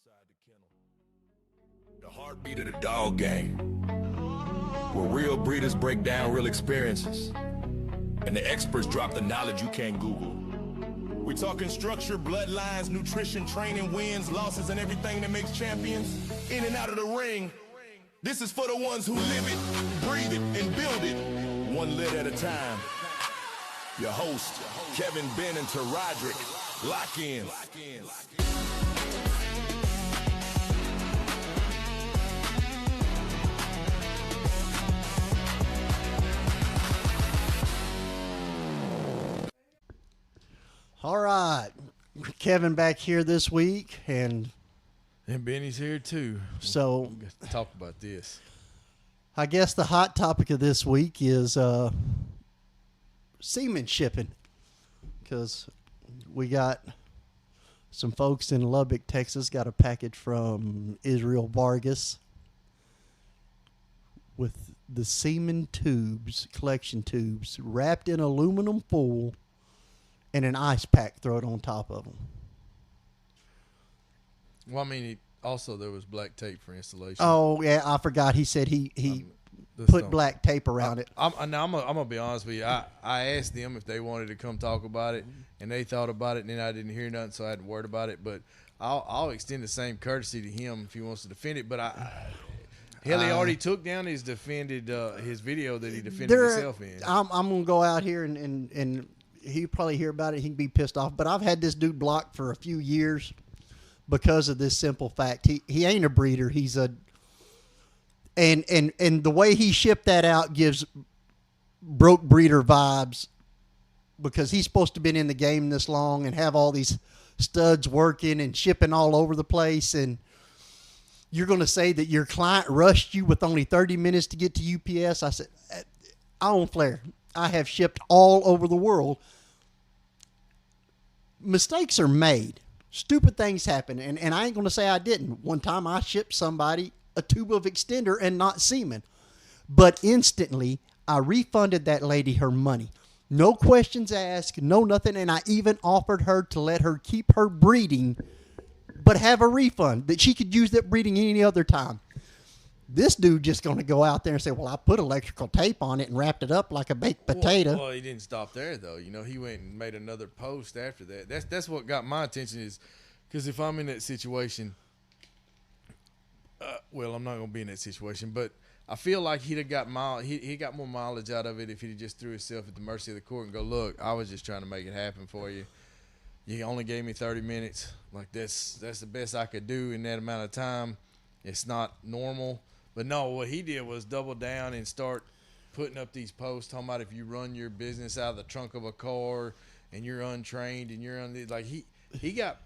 Inside the Kennel, the heartbeat of the dog game, where real breeders break down real experiences, and the experts drop the knowledge you can't Google. We talking structure, bloodlines, nutrition, training, wins, losses, and everything that makes champions in and out of the ring. This is for the ones who live it, breathe it, and build it, one lid at a time. Your host, Kevin, Ben, and Roderick. Lock in. All right, Kevin back here this week, and Benny's here too. So we got to talk about this. I guess the hot topic of this week is semen shipping, because we got some folks in Lubbock, Texas, got a package from Israel Vargas with the semen tubes, collection tubes, wrapped in aluminum foil and an ice pack thrown on top of them. Well, I mean, also there was black tape for installation. Oh, yeah, I forgot. He said he put black tape around it. I'm gonna be honest with you. I asked them if they wanted to come talk about it, and they thought about it, and then I didn't hear nothing, so I hadn't worried about it. But I'll extend the same courtesy to him if he wants to defend it. But he already took down his his video that he defended himself in. I'm gonna go out here and he'll probably hear about it. He can be pissed off. But I've had this dude blocked for a few years because of this simple fact. He ain't a breeder. He's a and the way he shipped that out gives broke breeder vibes, because he's supposed to have been in the game this long and have all these studs working and shipping all over the place, and you're going to say that your client rushed you with only 30 minutes to get to UPS. I said, I own Flair. I have shipped all over the world. Mistakes are made. Stupid things happen. And I ain't going to say I didn't. One time I shipped somebody a tube of extender and not semen. But instantly, I refunded that lady her money. No questions asked, no nothing. And I even offered her to let her keep her breeding, but have a refund that she could use that breeding any other time. This dude just going to go out there and say, well, I put electrical tape on it and wrapped it up like a baked potato. Well, he didn't stop there, though. You know, he went and made another post after that. That's what got my attention, is because if I'm in that situation, well, I'm not going to be in that situation, but I feel like he'd have got he got more mileage out of it if he just threw himself at the mercy of the court and go, look, I was just trying to make it happen for you. You only gave me 30 minutes. Like, that's the best I could do in that amount of time. It's not normal. But no, what he did was double down and start putting up these posts talking about if you run your business out of the trunk of a car and you're untrained and you're like he got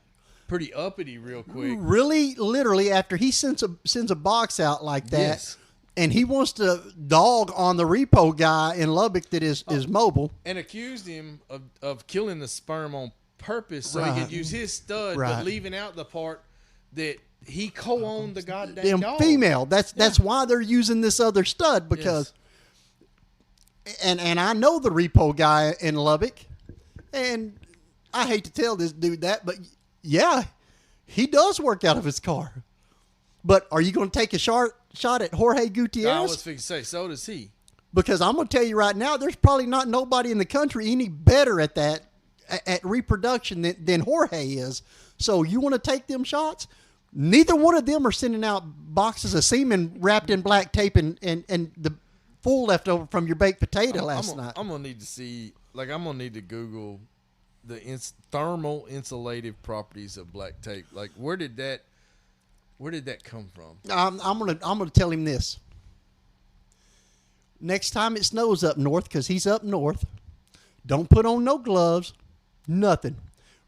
pretty uppity real quick. Really, literally, after he sends a box out like that, yes. And he wants to dog on the repo guy in Lubbock that is mobile, and accused him of killing the sperm on purpose so right. he could use his stud, right. but leaving out the part that he co-owned the goddamn dog. Female. That's why they're using this other stud, because and I know the repo guy in Lubbock, and I hate to tell this dude that, but yeah, he does work out of his car. But are you going to take a shot at Jorge Gutierrez? I was fixing to say, so does he. Because I'm going to tell you right now, there's probably not nobody in the country any better at that, at reproduction than Jorge is. So you want to take them shots? Neither one of them are sending out boxes of semen wrapped in black tape and the full left over from your baked potato last night. I'm going to need to see, like, I'm going to need to Google the thermal insulative properties of black tape. Like, where did that come from? I'm gonna tell him this. Next time it snows up north, because he's up north, don't put on no gloves, nothing.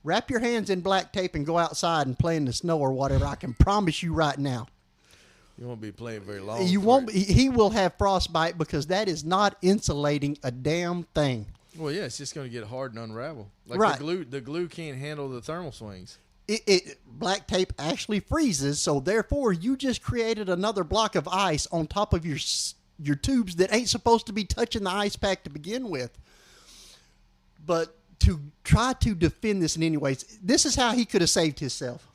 Wrap your hands in black tape and go outside and play in the snow or whatever. I can promise you right now. You won't be playing very long. You won't. He will have frostbite, because that is not insulating a damn thing. Well, yeah, it's just going to get hard and unravel. Like right. The glue can't handle the thermal swings. Black tape actually freezes, so therefore you just created another block of ice on top of your tubes that ain't supposed to be touching the ice pack to begin with. But to try to defend this in any ways, this is how he could have saved himself.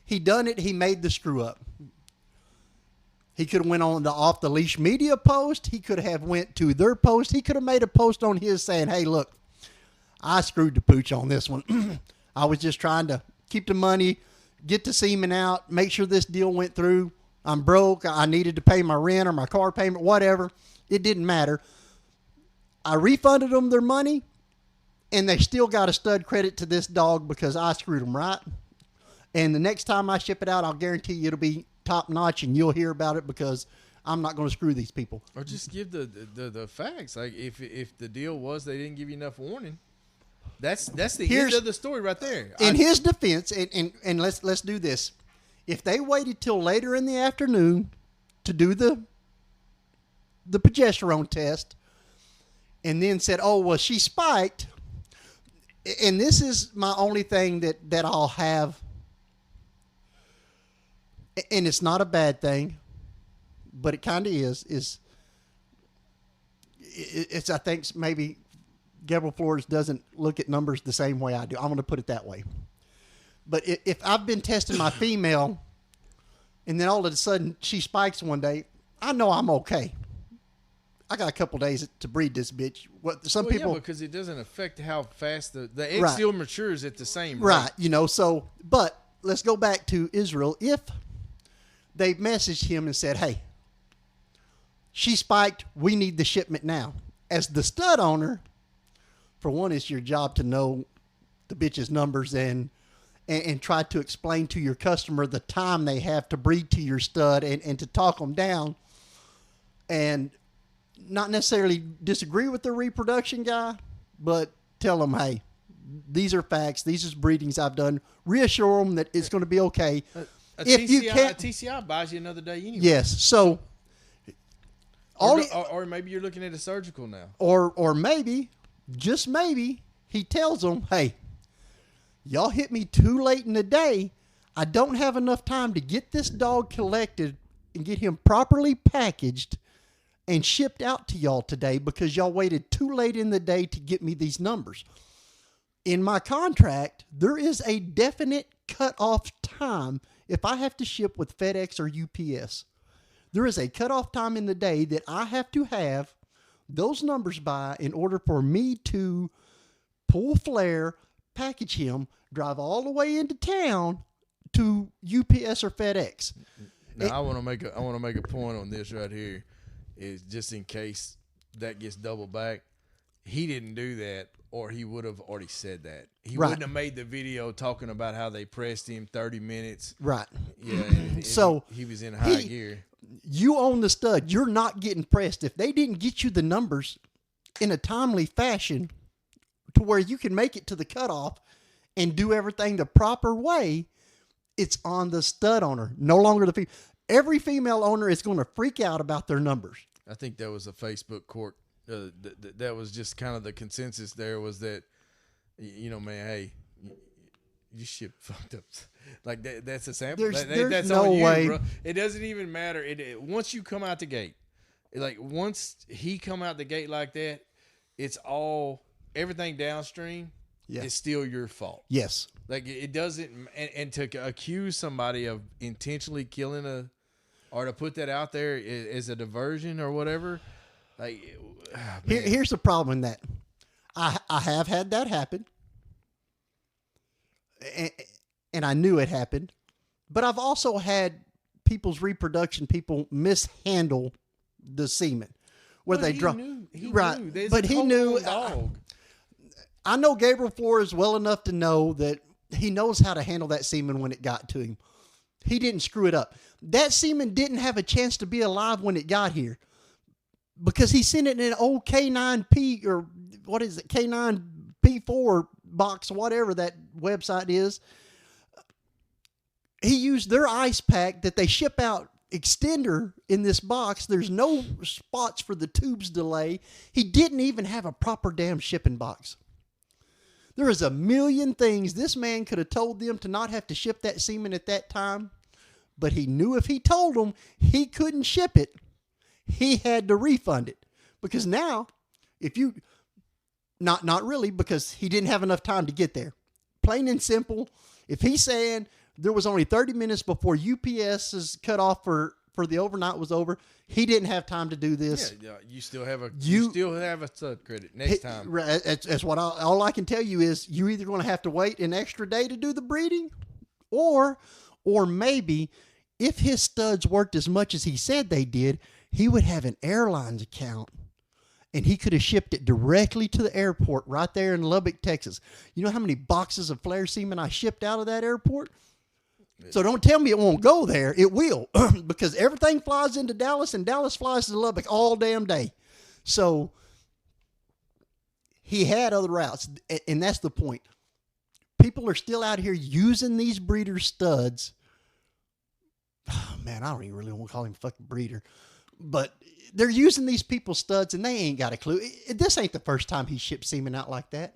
he done it. He made the screw up. He could have went on the Off the Leash Media post. He could have went to their post. He could have made a post on his saying, hey, look, I screwed the pooch on this one. I was just trying to keep the money, get the semen out, make sure this deal went through. I'm broke. I needed to pay my rent or my car payment, whatever. It didn't matter. I refunded them their money, and they still got a stud credit to this dog because I screwed them, right? And the next time I ship it out, I'll guarantee you it'll be top notch, and you'll hear about it because I'm not going to screw these people. Or just give the facts. Like if the deal was they didn't give you enough warning, that's the end of the story right there. In his defense, and let's do this. If they waited till later in the afternoon to do the progesterone test, and then said, "Oh well, she spiked," and this is my only thing that I'll have. And it's not a bad thing, but it kind of is. It's I think maybe Gabriel Flores doesn't look at numbers the same way I do. I'm going to put it that way. But if I've been testing my female, and then all of a sudden she spikes one day, I know I'm okay. I got a couple days to breed this bitch. Some people, because it doesn't affect how fast the egg still matures at the same rate. Right, you know. So, but let's go back to Israel. If they messaged him and said, hey, she spiked, we need the shipment now. As the stud owner, for one, it's your job to know the bitch's numbers and try to explain to your customer the time they have to breed to your stud and to talk them down and not necessarily disagree with the reproduction guy, but tell them, hey, these are facts. These are breedings I've done. Reassure them that it's going to be okay. TCI buys you another day anyway. Yes. So, or maybe you're looking at a surgical now. Or maybe, just maybe, he tells them, hey, y'all hit me too late in the day. I don't have enough time to get this dog collected and get him properly packaged and shipped out to y'all today because y'all waited too late in the day to get me these numbers. In my contract, there is a definite cutoff time. If I have to ship with FedEx or UPS, there is a cutoff time in the day that I have to have those numbers by in order for me to pull flare, package him, drive all the way into town to UPS or FedEx. Now I want to make a point on this right here, is just in case that gets doubled back. He didn't do that, or he would have already said that. He wouldn't have made the video talking about how they pressed him 30 minutes. Right. Yeah. And so he was in high gear. You own the stud. You're not getting pressed. If they didn't get you the numbers in a timely fashion to where you can make it to the cutoff and do everything the proper way, it's on the stud owner, no longer the female. Every female owner is going to freak out about their numbers. I think that was a Facebook court. That was just kind of the consensus there, was that, you know, man, hey, you shit fucked up. Like that's a sample. There's that's no on you, way. Bro. It doesn't even matter. Once you come out the gate, like once he come out the gate like that, it's all everything downstream is still your fault. Yes. Like it doesn't, and to accuse somebody of intentionally killing or to put that out there as a diversion or whatever. Like, here's the problem in that. I have had that happen. And I knew it happened. But I've also had people's reproduction people mishandle the semen. Where they draw. Right. But he knew. I know Gabriel Flores well enough to know that he knows how to handle that semen when it got to him. He didn't screw it up. That semen didn't have a chance to be alive when it got here. Because he sent it in an old K9P or what is it, K9P4 box, whatever that website is. He used their ice pack that they ship out extender in this box. There's no spots for the tubes delay. He didn't even have a proper damn shipping box. There is a million things this man could have told them to not have to ship that semen at that time. But he knew if he told them he couldn't ship it, he had to refund it. Because now, if you, not really, because he didn't have enough time to get there. Plain and simple, if he's saying There was only 30 minutes before UPS's cutoff for the overnight was over. He didn't have time to do this. Yeah, you still have a stud credit next time. That's what all I can tell you is you're either going to have to wait an extra day to do the breeding, or maybe if his studs worked as much as he said they did, he would have an airlines account. And he could have shipped it directly to the airport right there in Lubbock, Texas. You know how many boxes of flare semen I shipped out of that airport? So don't tell me it won't go there. It will, because everything flies into Dallas and Dallas flies to Lubbock all damn day. So he had other routes, and that's the point. People are still out here using these breeder studs. Oh, man, I don't even really want to call him a fucking breeder. But they're using these people's studs, and they ain't got a clue. This ain't the first time he shipped semen out like that.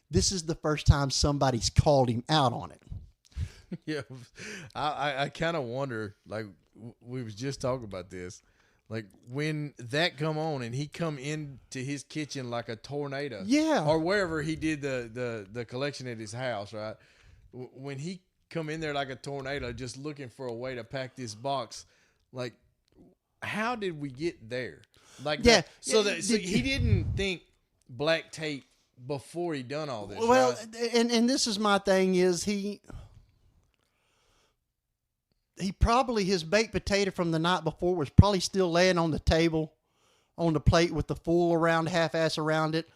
This is the first time somebody's called him out on it. Yeah, I kind of wonder, like, we was just talking about this, like, when that come on and he come into his kitchen like a tornado. Yeah. Or wherever he did the collection at his house, right? When he come in there like a tornado just looking for a way to pack this box, like, how did we get there? Like, yeah. So he didn't think black tape before he done all this. Well, right? and this is my thing is he probably, his baked potato from the night before was probably still laying on the table, on the plate with the full around, half-ass around it.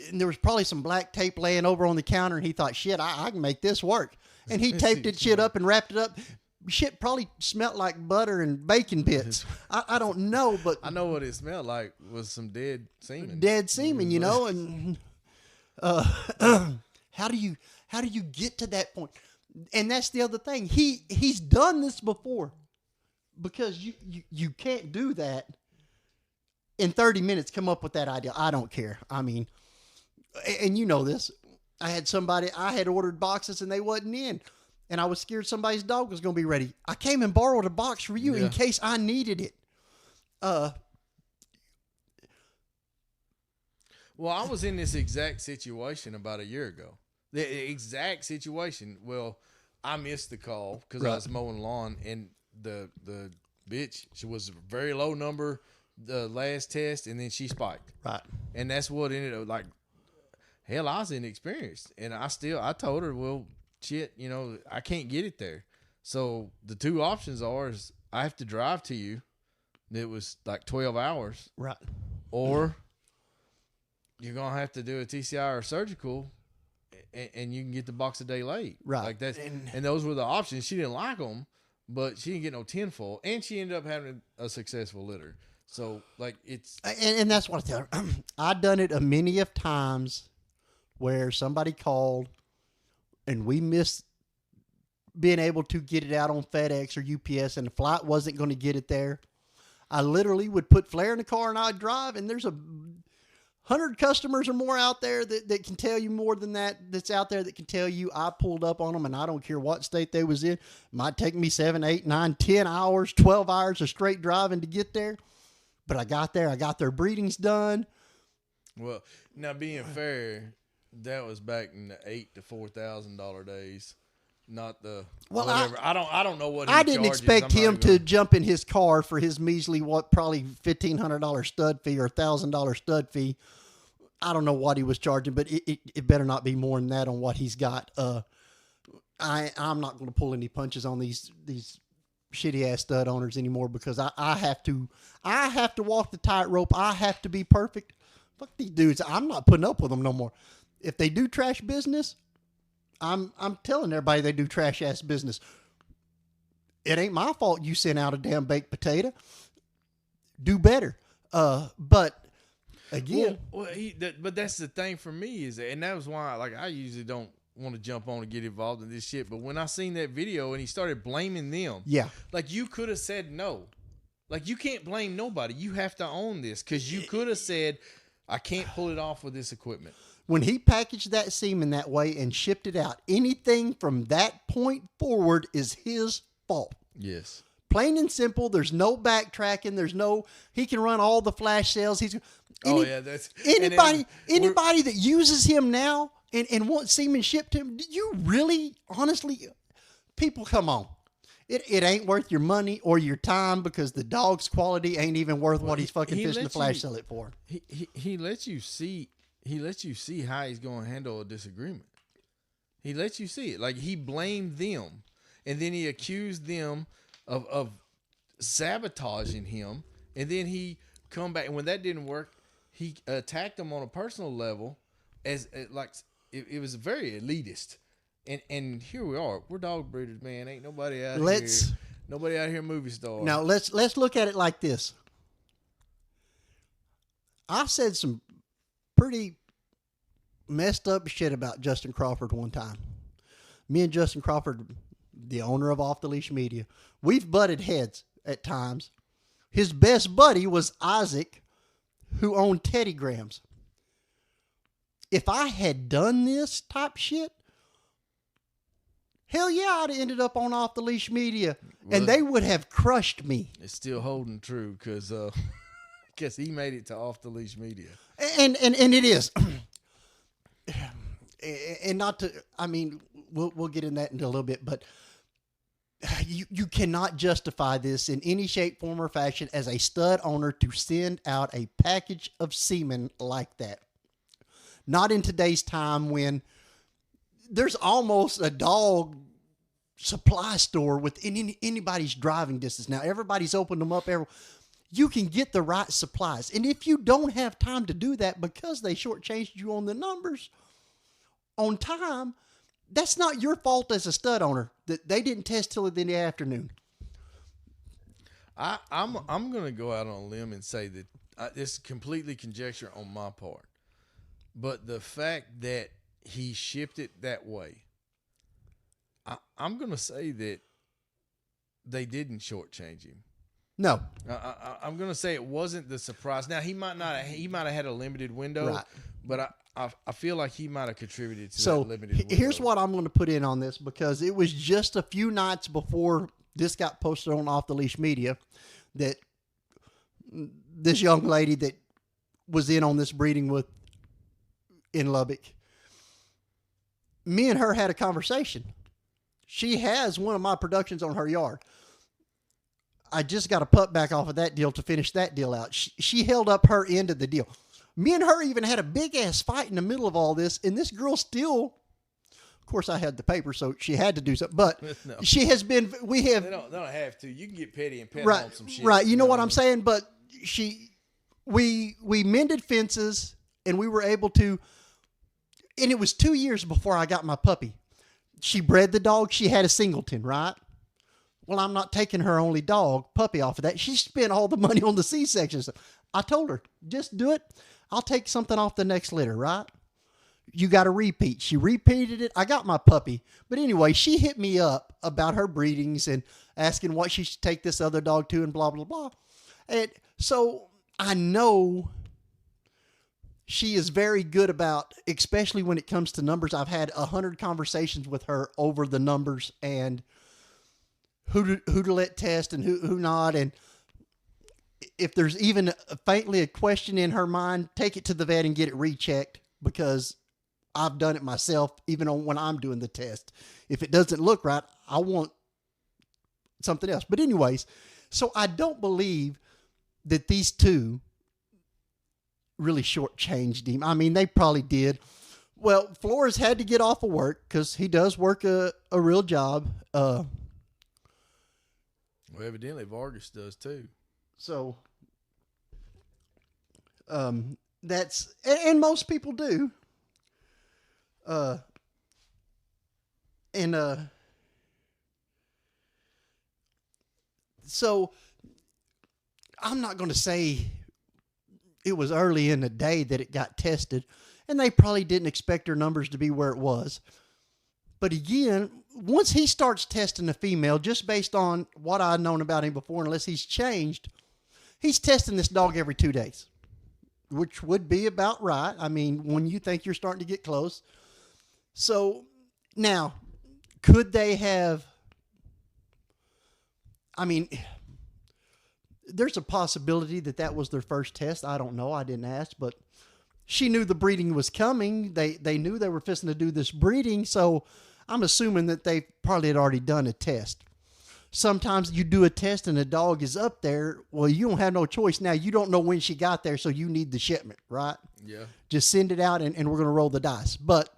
And there was probably some black tape laying over on the counter, and he thought, shit, I can make this work. And he taped it shit up and wrapped it up. Shit probably smelled like butter and bacon bits. I don't know, but I know what it smelled like was some dead semen. Dead semen, you know, and how do you get to that point? And that's the other thing. He's done this before, because you can't do that in 30 minutes. Come up with that idea. I don't care. I mean, and you know this. I had ordered boxes and they wasn't in. And I was scared somebody's dog was going to be ready. I came and borrowed a box for you in case I needed it. Well, I was in this exact situation about a year ago. The exact situation. Well, I missed the call because I was mowing lawn, and the bitch, she was a very low number the last test, and then she spiked. Right. And that's what ended up, like, hell, I was inexperienced. And I told her, well, shit, you know, I can't get it there. So the two options is I have to drive to you. It was like 12 hours. Right. Or you're going to have to do a TCI or surgical, and you can get the box a day late. Right. Like that. And those were the options. She didn't like them, but she didn't get no tenfold. And she ended up having a successful litter. So, like, it's... And that's what I tell her. I've done it a many of times where somebody called and we missed being able to get it out on FedEx or UPS, and the flight wasn't going to get it there. I literally would put Flair in the car and I'd drive, and there's 100 customers or more out there that can tell you more than that's out there that can tell you I pulled up on them, and I don't care what state they was in. It might take me 7, 8, 9, 10 hours, 12 hours of straight driving to get there. But I got there. I got their breedings done. Well, now being fair, that was back in the $8,000 to $4,000 days, not the whatever. I don't know what he I didn't charges. expect him to jump in his car for his measly probably $1,500 stud fee or $1,000 stud fee. I don't know what he was charging, but it better not be more than that on what he's got. I'm not going to pull any punches on these shitty ass stud owners anymore, because I have to walk the tightrope. I have to be perfect. Fuck these dudes. I'm not putting up with them no more. If they do trash business, I'm telling everybody they do trash ass business. It ain't my fault you sent out a damn baked potato. Do better. But again, but that's the thing for me and that was why, like, I usually don't want to jump on and get involved in this shit. But when I seen that video and he started blaming them, like, you could have said no. Like, you can't blame nobody. You have to own this, because you could have said, I can't pull it off with this equipment. When he packaged that semen that way and shipped it out, anything from that point forward is his fault. Yes. Plain and simple. There's no backtracking. He can run all the flash sales. That's anybody that uses him now and wants semen shipped to him. Do you really, honestly, people, come on. It ain't worth your money or your time because the dog's quality ain't even worth what he's fucking fishing to flash sell it for. He lets you see how he's going to handle a disagreement. He lets you see it. Like, he blamed them, and then he accused them of sabotaging him, and then he come back, and when that didn't work, he attacked them on a personal level as like it was very elitist. And here we are. We're dog breeders, man. Ain't nobody out here. Nobody out here movie star. Now let's look at it like this. I said some pretty messed up shit about Justin Crawford one time. Me and Justin Crawford, the owner of Off the Leash Media, we've butted heads at times. His best buddy was Isaac, who owned Teddy Grahams. If I had done this type shit, hell yeah, I'd have ended up on Off the Leash Media, and they would have crushed me. It's still holding true because he made it to Off the Leash Media, and it is, and not to. I mean, we'll get in that in a little bit, but you cannot justify this in any shape, form, or fashion as a stud owner to send out a package of semen like that. Not in today's time when there's almost a dog supply store within anybody's driving distance. Now, everybody's opened them up. You can get the right supplies. And if you don't have time to do that because they shortchanged you on the numbers, on time, that's not your fault as a stud owner that they didn't test till in the afternoon. I'm going to go out on a limb and say that this is completely conjecture on my part. But the fact that he shipped it that way, I'm going to say that they didn't shortchange him. No. I'm going to say it wasn't the surprise. Now, he might have had a limited window, right, but I feel like he might have contributed to that limited window. Here's what I'm going to put in on this, because it was just a few nights before this got posted on Off the Leash Media that this young lady that was in on this breeding in Lubbock, me and her had a conversation. She has one of my productions on her yard. I just got a pup back off of that deal to finish that deal out. She held up her end of the deal. Me and her even had a big ass fight in the middle of all this, and this girl still, of course I had the paper, so she had to do something, but no. She has been, they don't have to. You can get petty and pet right, on some shit. Right, you know what I'm saying? But we mended fences, and we were able to, and it was 2 years before I got my puppy. She bred the dog. She had a singleton, right? Well, I'm not taking her only puppy off of that. She spent all the money on the C-section. I told her, just do it. I'll take something off the next litter, right? You got to repeat. She repeated it. I got my puppy. But anyway, she hit me up about her breedings and asking what she should take this other dog to and blah, blah, blah. And so I know she is very good about, especially when it comes to numbers. I've had 100 conversations with her over the numbers and who to let test and who not. And if there's even faintly a question in her mind, take it to the vet and get it rechecked, because I've done it myself, even when I'm doing the test. If it doesn't look right, I want something else. But anyways, so I don't believe that these two really shortchanged him. I mean, they probably did. Well, Flores had to get off of work because he does work a real job. Well, evidently Vargas does too. So, that's, and most people do. So I'm not going to say it was early in the day that it got tested, and they probably didn't expect their numbers to be where it was. But again, once he starts testing a female, just based on what I'd known about him before, unless he's changed, he's testing this dog every 2 days, which would be about right. I mean, when you think you're starting to get close. So now, could they have, I mean, there's a possibility that was their first test. I don't know. I didn't ask, but she knew the breeding was coming. They knew they were fixing to do this breeding. So I'm assuming that they probably had already done a test. Sometimes you do a test and the dog is up there. Well, you don't have no choice. Now, you don't know when she got there, so you need the shipment, right? Yeah. Just send it out and we're going to roll the dice. But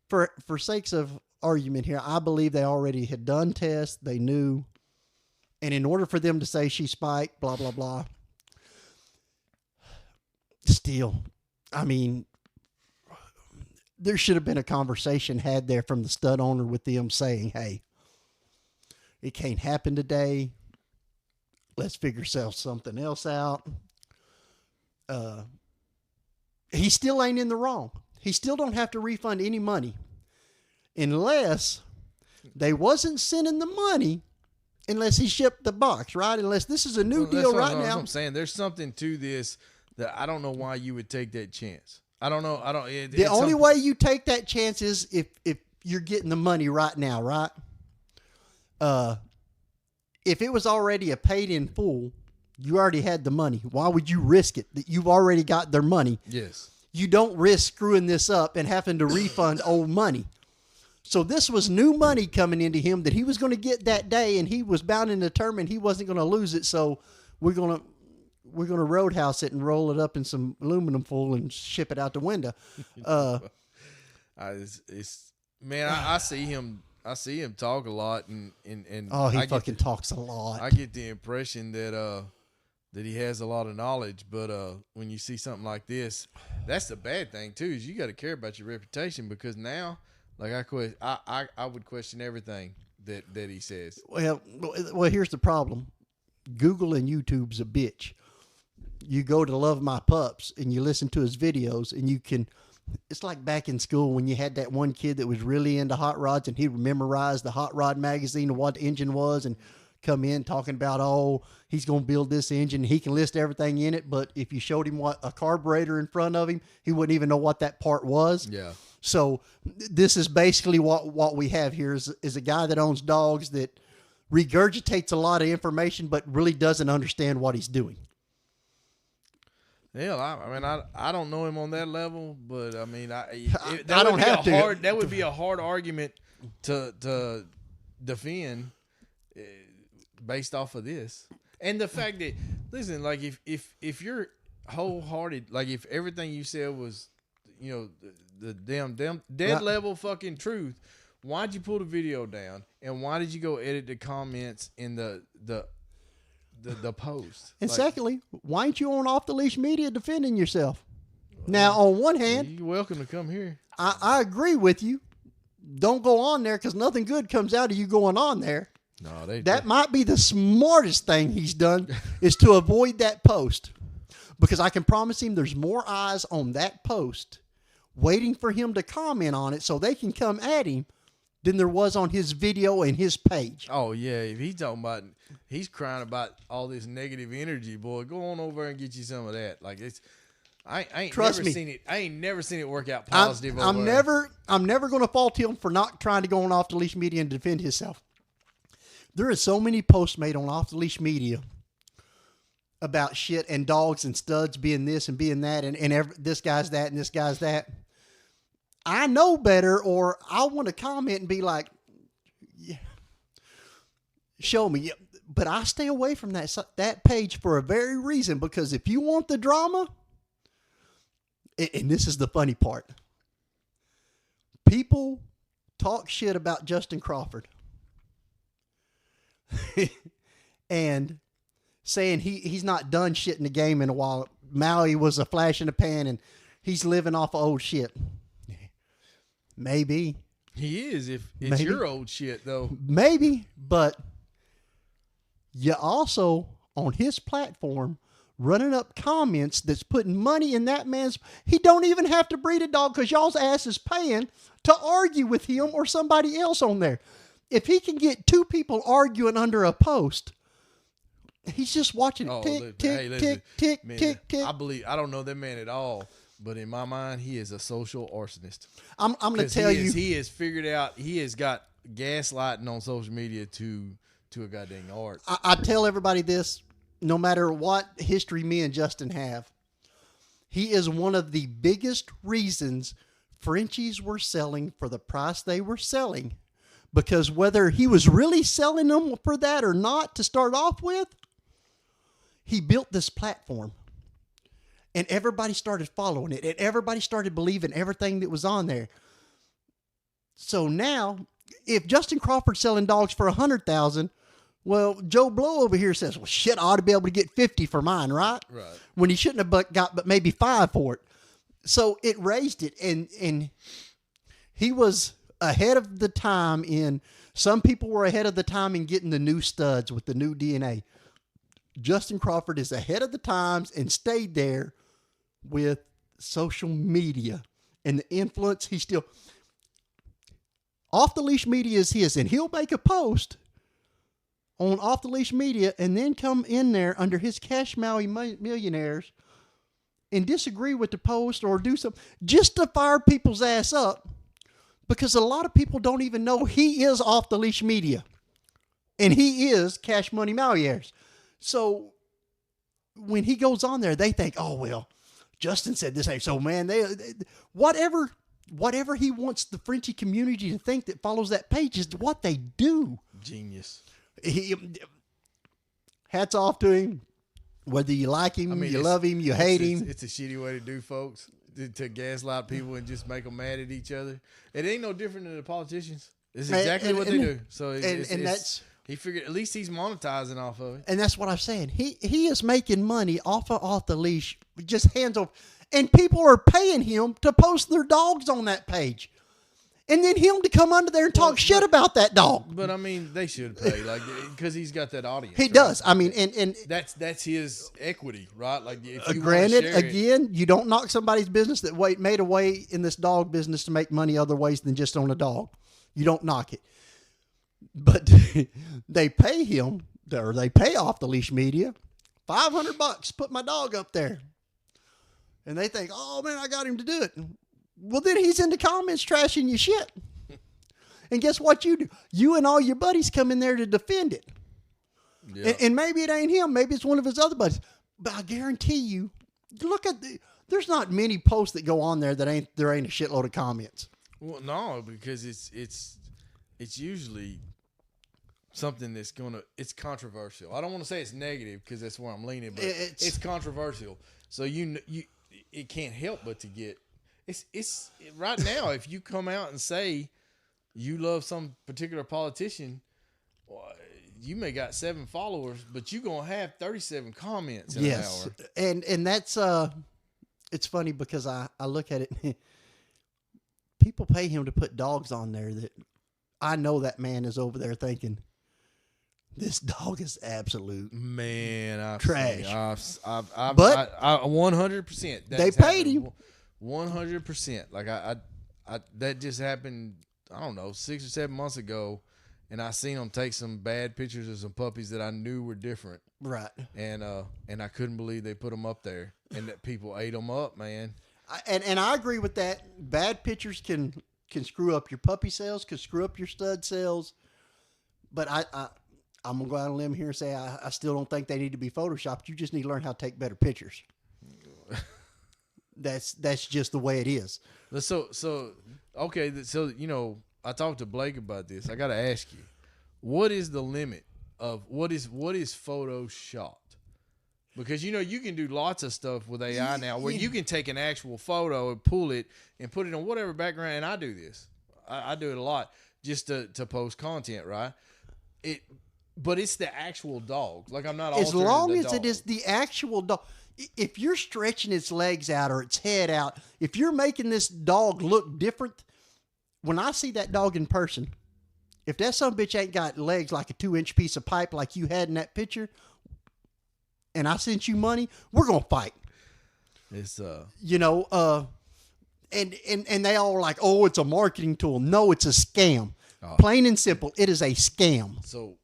for sakes of argument here, I believe they already had done tests. They knew. And in order for them to say she spiked, blah, blah, blah. Still, I mean, there should have been a conversation had there from the stud owner with them saying, hey, it can't happen today. Let's figure something else out. He still ain't in the wrong. He still don't have to refund any money unless they wasn't sending the money unless he shipped the box, right? Unless this is a new deal right now. I'm saying there's something to this that I don't know why you would take that chance. I don't know. The only way you take that chance is if you're getting the money right now, right? If it was already a paid in full, you already had the money. Why would you risk it? That you've already got their money. Yes. You don't risk screwing this up and having to refund old money. So this was new money coming into him that he was going to get that day, and he was bound and determined he wasn't going to lose it. So we're going to roadhouse it and roll it up in some aluminum foil and ship it out the window. Man, I see him. I see him talk a lot, and he fucking talks a lot. I get the impression that he has a lot of knowledge, but when you see something like this, that's the bad thing too. Is you got to care about your reputation, because now, like I would question everything that he says. Well, here's the problem: Google and YouTube's a bitch. You go to Love My Pups and you listen to his videos, and you can. It's like back in school when you had that one kid that was really into hot rods, and he'd memorize the hot rod magazine and what the engine was, and come in talking about, oh, he's going to build this engine. He can list everything in it, but if you showed him what a carburetor in front of him, he wouldn't even know what that part was. Yeah. So this is basically what we have here is a guy that owns dogs that regurgitates a lot of information, but really doesn't understand what he's doing. Hell, I don't know him on that level, but I mean, that would be a hard argument to defend based off of this, and the fact that, listen, like if you're wholehearted, like if everything you said was, the damn dead level fucking truth, why'd you pull the video down, and why did you go edit the comments in the post? And secondly, why ain't you on Off the Leash Media defending yourself? Now, on one hand, you're welcome to come here. I agree with you. Don't go on there, because nothing good comes out of you going on there. No, that might be the smartest thing he's done is to avoid that post, because I can promise him there's more eyes on that post waiting for him to comment on it so they can come at him than there was on his video and his page. Oh yeah, if he's talking about, he's crying about all this negative energy, boy, go on over and get you some of that. Like I ain't never seen it work out positive. I'm never going to fault him for not trying to go on Off the Leash Media and defend himself. There are so many posts made on Off the Leash Media about shit and dogs and studs being this and being that, and this guy's that and this guy's that. I know better, or I want to comment and be like, yeah, show me. But I stay away from that page for a very reason, because if you want the drama, and this is the funny part, people talk shit about Justin Crawford and saying he's not done shit in the game in a while. Maui was a flash in the pan and he's living off of old shit. Maybe. He is, if it's your old shit, though. Maybe, but you also, on his platform, running up comments that's putting money in that man's... He don't even have to breed a dog, because y'all's ass is paying to argue with him or somebody else on there. If he can get two people arguing under a post, he's just watching tick, tick. I don't know that man at all. But in my mind, he is a social arsonist. I'm going to tell you. He has figured out, he has got gaslighting on social media to a goddamn art. I tell everybody this, no matter what history me and Justin have, he is one of the biggest reasons Frenchies were selling for the price they were selling, because whether he was really selling them for that or not to start off with, he built this platform. And everybody started following it. And everybody started believing everything that was on there. So now, if Justin Crawford's selling dogs for $100,000, well, Joe Blow over here says, well, shit, I ought to be able to get 50 for mine, right? Right. When he shouldn't have got but maybe 5 for it. So it raised it. And he was ahead of the time some people were ahead of the time in getting the new studs with the new DNA. Justin Crawford is ahead of the times and stayed there with social media and the influence. He's still Off the Leash Media is his, and he'll make a post on Off the Leash Media and then come in there under his Cash Maui Millionaires and disagree with the post or do something just to fire people's ass up, because a lot of people don't even know he is Off the Leash Media and he is Cash Money Millionaires. So when he goes on there, they think, oh, well, Justin said this ain't so, man. They whatever he wants the Frenchie community to think that follows that page is what they do. Genius. Hats off to him. Whether you like him, you love him, you hate him. It's a shitty way to do, folks, to gaslight people and just make them mad at each other. It ain't no different than the politicians. It's exactly what they do. So that's. He figured at least he's monetizing off of it. And that's what I'm saying. He is making money off the leash, just hands off. And people are paying him to post their dogs on that page. And then him to come under there and talk shit about that dog. But I mean, they should pay, like, because he's got that audience. He does. I mean, and that's his equity, right? Like, if you granted, again, you don't knock somebody's business that made a way in this dog business to make money other ways than just on a dog. You don't knock it. But they pay him, or they pay Off the Leash Media $500, put my dog up there. And they think, oh, man, I got him to do it. Well, then he's in the comments trashing your shit. And guess what you do? You and all your buddies come in there to defend it. Yeah. And maybe it ain't him. Maybe it's one of his other buddies. But I guarantee you, there's not many posts that go on there that there ain't a shitload of comments. Well, no, because it's usually something that's it's controversial. I don't want to say it's negative because that's where I'm leaning, but it's controversial. So it can't help but to get it's right now. If you come out and say you love some particular politician, you may got 7 followers, but you gonna have 37 comments in an hour. And that's it's funny because I look at it. People pay him to put dogs on there that I know that man is over there thinking, this dog is absolute trash. But 100%. They paid him 100%. Like I that just happened. I don't know, 6 or 7 months ago, and I seen them take some bad pictures of some puppies that I knew were different. Right. And I couldn't believe they put them up there, and that people ate them up, man. And I agree with that. Bad pictures can screw up your puppy sales, can screw up your stud sales. But I'm going to go out on a limb here and say I still don't think they need to be photoshopped. You just need to learn how to take better pictures. That's just the way it is. So okay, so I talked to Blake about this. I got to ask you, what is the limit of what is photoshopped? Because you can do lots of stuff with AI now where you can take an actual photo and pull it and put it on whatever background. And I do this. I do it a lot just to post content, right? But it's the actual dog. Like, I'm not as long as dog. It is the actual dog. If you're stretching its legs out or its head out, if you're making this dog look different, when I see that dog in person, if that son of a bitch ain't got legs like a 2-inch piece of pipe like you had in that picture, and I sent you money, we're gonna fight. It's and they all are like, oh, it's a marketing tool. No, it's a scam. Plain and simple, it is a scam. So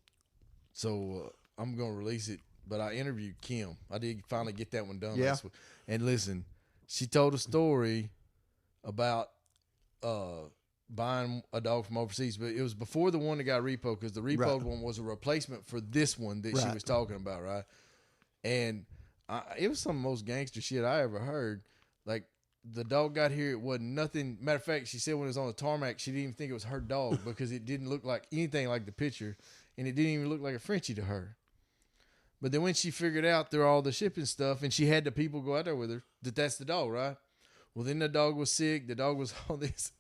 I'm gonna release it, but I interviewed Kim. I did finally get that one done. Yeah. Last week. And listen, she told a story about buying a dog from overseas, but it was before the one that got repoed, because the repoed one was a replacement for this one that she was talking about, right? And it was some of the most gangster shit I ever heard. Like, the dog got here, it wasn't nothing. Matter of fact, she said when it was on the tarmac, she didn't even think it was her dog because it didn't look like anything like the picture, and it didn't even look like a Frenchie to her. But then when she figured out through all the shipping stuff, and she had the people go out there with her, that's the dog, right? Well, then the dog was sick. The dog was all this.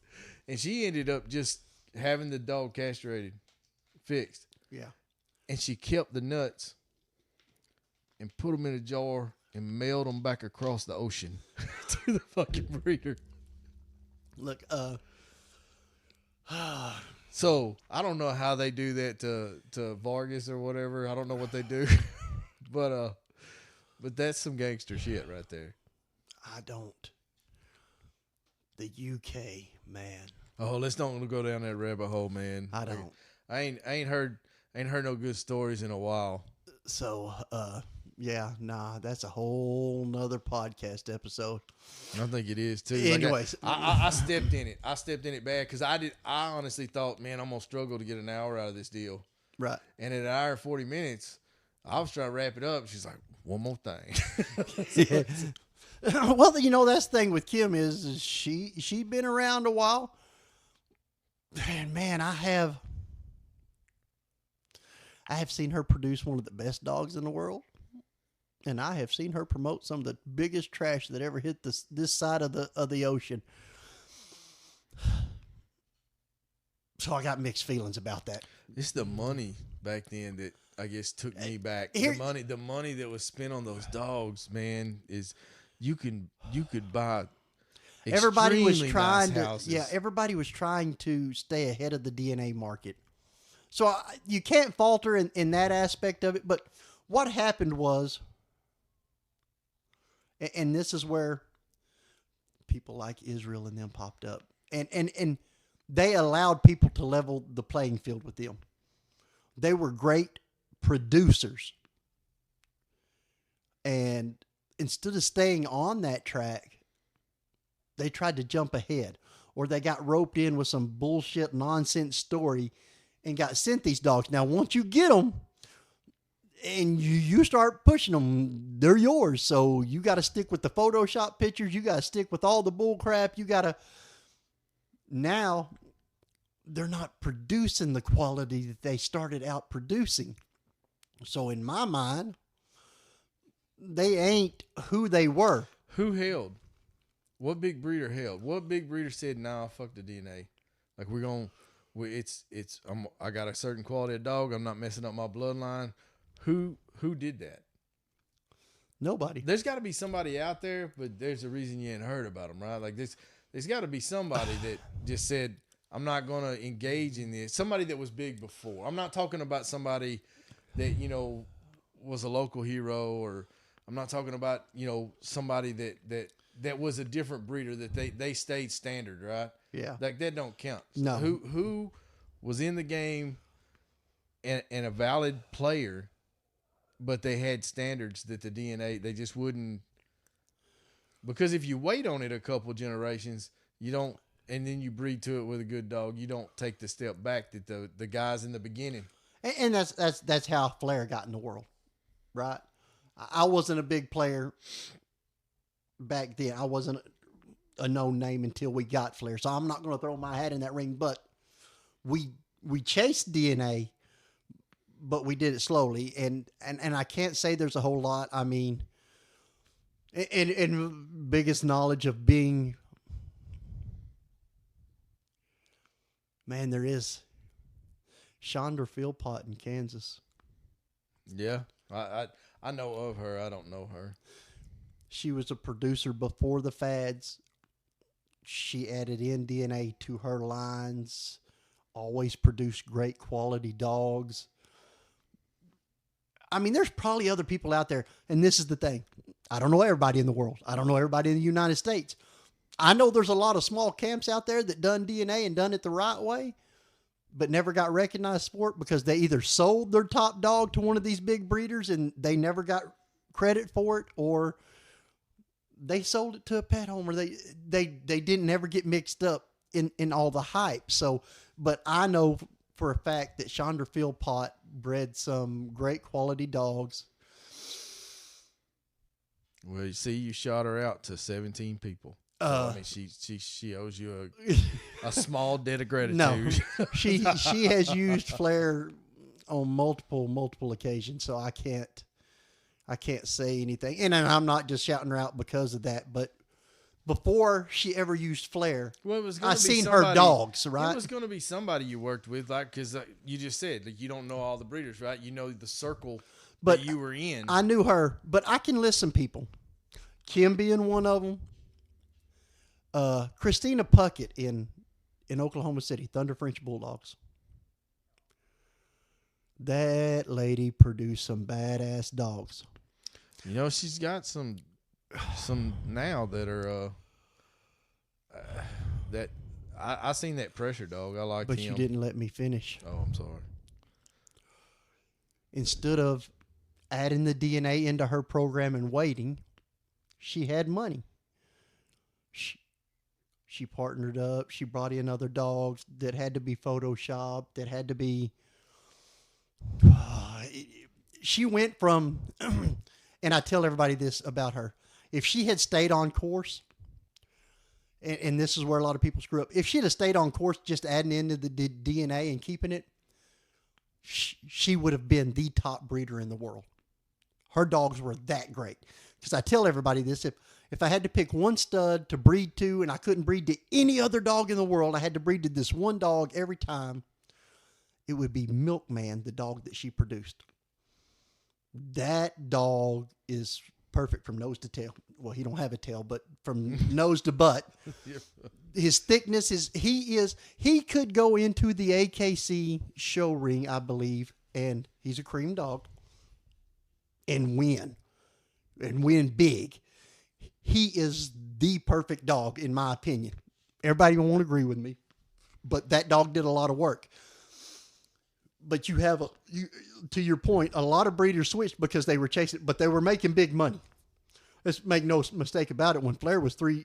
And she ended up just having the dog castrated, fixed. Yeah. And she kept the nuts and put them in a jar and mailed them back across the ocean to the fucking breeder. Look, so I don't know how they do that to Vargas or whatever. I don't know what they do, but that's some gangster shit right there. I don't. The UK, man. Oh, let's don't go down that rabbit hole, man. I don't. I ain't heard no good stories in a while. So, yeah, nah, that's a whole nother podcast episode. I think it is too. Anyways, I stepped in it. I stepped in it bad because I honestly thought, man, I'm gonna struggle to get an hour out of this deal. Right. And at an hour and 40 minutes, I was trying to wrap it up. She's like, one more thing. Yeah. Well, that's the thing with Kim is she been around a while. And man, I have seen her produce one of the best dogs in the world. And I have seen her promote some of the biggest trash that ever hit this side of the ocean. So I got mixed feelings about that. It's the money back then that I guess took me back. Here, the money that was spent on those dogs, man, is you could buy everybody was extremely trying nice to houses. everybody was trying to stay ahead of the DNA market. So you can't falter in that aspect of it. But what happened was, and this is where people like Israel and them popped up, and they allowed people to level the playing field with them. They were great producers, and instead of staying on that track, they tried to jump ahead, or they got roped in with some bullshit nonsense story and got sent these dogs. Now, once you get them and you start pushing them, they're yours. So you got to stick with the Photoshop pictures. You got to stick with all the bull crap. You got to. Now, they're not producing the quality that they started out producing. So in my mind, they ain't who they were. Who held? What big breeder held? What big breeder said, "Nah, fuck the DNA. Like I got a certain quality of dog. I'm not messing up my bloodline." Who did that? Nobody. There's got to be somebody out there, but there's a reason you ain't heard about them, right? Like there's got to be somebody that just said, "I'm not going to engage in this." Somebody that was big before. I'm not talking about somebody that was a local hero, or I'm not talking about somebody that was a different breeder that they stayed standard, right? Yeah. Like that don't count. No. Who was in the game and a valid player, but they had standards that the DNA they just wouldn't. Because if you wait on it a couple generations, you don't, and then you breed to it with a good dog, you don't take the step back that the guys in the beginning. And that's how Flair got in the world, right? I wasn't a big player back then. I wasn't a known name until we got Flair, so I'm not going to throw my hat in that ring. But we chased DNA, but we did it slowly, and I can't say there's a whole lot. I mean, in biggest knowledge of being, man, there is Chandra Philpott in Kansas. Yeah, I know of her. I don't know her. She was a producer before the fads. She added in DNA to her lines. Always produced great quality dogs. I mean, there's probably other people out there, and this is the thing. I don't know everybody in the world. I don't know everybody in the United States. I know there's a lot of small camps out there that done DNA and done it the right way, but never got recognized for it because they either sold their top dog to one of these big breeders and they never got credit for it, or they sold it to a pet home, or they didn't ever get mixed up in all the hype. So, but I know for a fact that Chandra Philpott bred some great quality dogs. Well, you see, you shot her out to 17 people. I mean, she owes you a small debt of gratitude. No, she has used Flair on multiple occasions, so I can't say anything. And I'm not just shouting her out because of that, but before she ever used Flair, I seen her dogs, right? It was going to be somebody you worked with, like, because you just said, like, you don't know all the breeders, right? You know the circle that you were in. I knew her, but I can list some people. Kim being one of them. Christina Puckett in Oklahoma City, Thunder French Bulldogs. That lady produced some badass dogs. You know, she's got some now that are that I seen that pressure dog. I like him. But you didn't let me finish. Oh, I'm sorry. Instead of adding the DNA into her program and waiting, she had money. She partnered up. She brought in other dogs that had to be photoshopped, that had to be... she went from... and I tell everybody this about her. If she had stayed on course, and this is where a lot of people screw up, if she'd have stayed on course just adding into the DNA and keeping it, she would have been the top breeder in the world. Her dogs were that great. Because I tell everybody this, if I had to pick one stud to breed to and I couldn't breed to any other dog in the world, I had to breed to this one dog every time, it would be Milkman, the dog that she produced. That dog is perfect from nose to tail. Well, he don't have a tail, but from nose to butt. His thickness he could go into the AKC show ring, I believe, and he's a cream dog, and win big. He is the perfect dog, in my opinion. Everybody won't agree with me, but that dog did a lot of work. But to your point, a lot of breeders switched because they were chasing, but they were making big money. Let's make no mistake about it. When Flair was three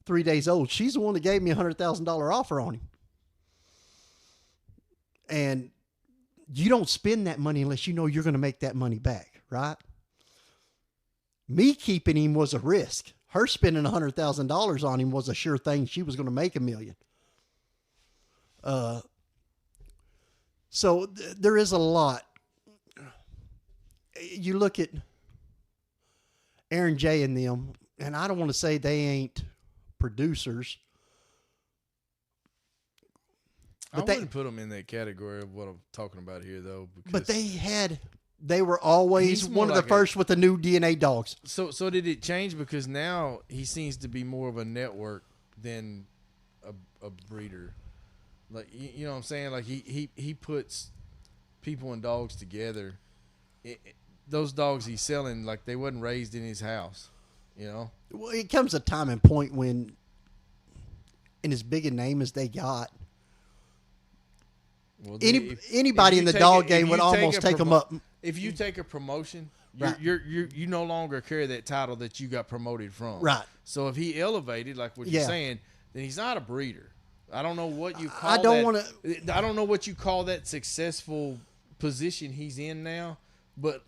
days old, she's the one that gave me $100,000 offer on him. And you don't spend that money unless you know you're going to make that money back, right? Me keeping him was a risk. Her spending $100,000 on him was a sure thing. She was going to make $1 million. So there is a lot. You look at Aaron J. and them, and I don't want to say they ain't producers. I wouldn't put them in that category of what I'm talking about here, though. But they were always one of the first with the new DNA dogs. So did it change? Because now he seems to be more of a network than a breeder. Like, you know what I'm saying? Like, he puts people and dogs together. Those dogs he's selling, like, they wasn't raised in his house, you know? Well, it comes a time and point when, in as big a name as they got, well, anybody in the dog game would almost take them up. If you take a promotion, right, you no longer carry that title that you got promoted from. Right. So if he elevated, like what you're saying, then he's not a breeder. I don't know what you call I don't know what you call that successful position he's in now, but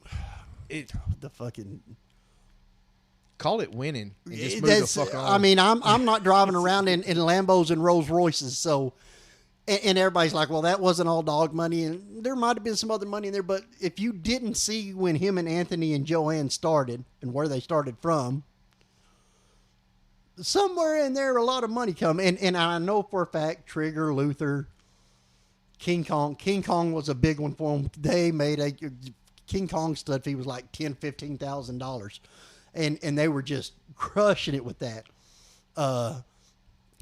call it winning. And just move the fuck on. I mean, I'm not driving around in Lambos and Rolls Royces, so and everybody's like, well, that wasn't all dog money, and there might have been some other money in there, but if you didn't see when him and Anthony and Joanne started and where they started from, somewhere in there, a lot of money come. And I know for a fact, Trigger, Luther, King Kong was a big one for them. They made a King Kong stud fee was like $10,000, $15,000. And they were just crushing it with that.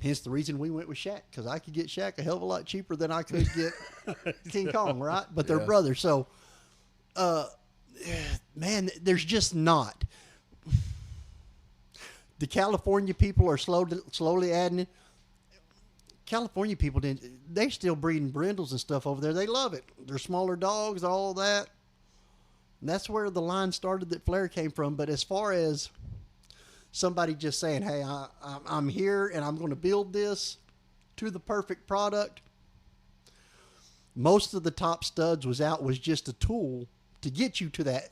Hence the reason we went with Shaq, because I could get Shaq a hell of a lot cheaper than I could get King Kong, right? But they're brothers. So, man, there's just not. The California people are slowly adding it. California people they're still breeding brindles and stuff over there. They love it. They're smaller dogs, all that. And that's where the line started that Flair came from. But as far as somebody just saying, hey, I'm here and I'm going to build this to the perfect product, most of the top studs was just a tool to get you to that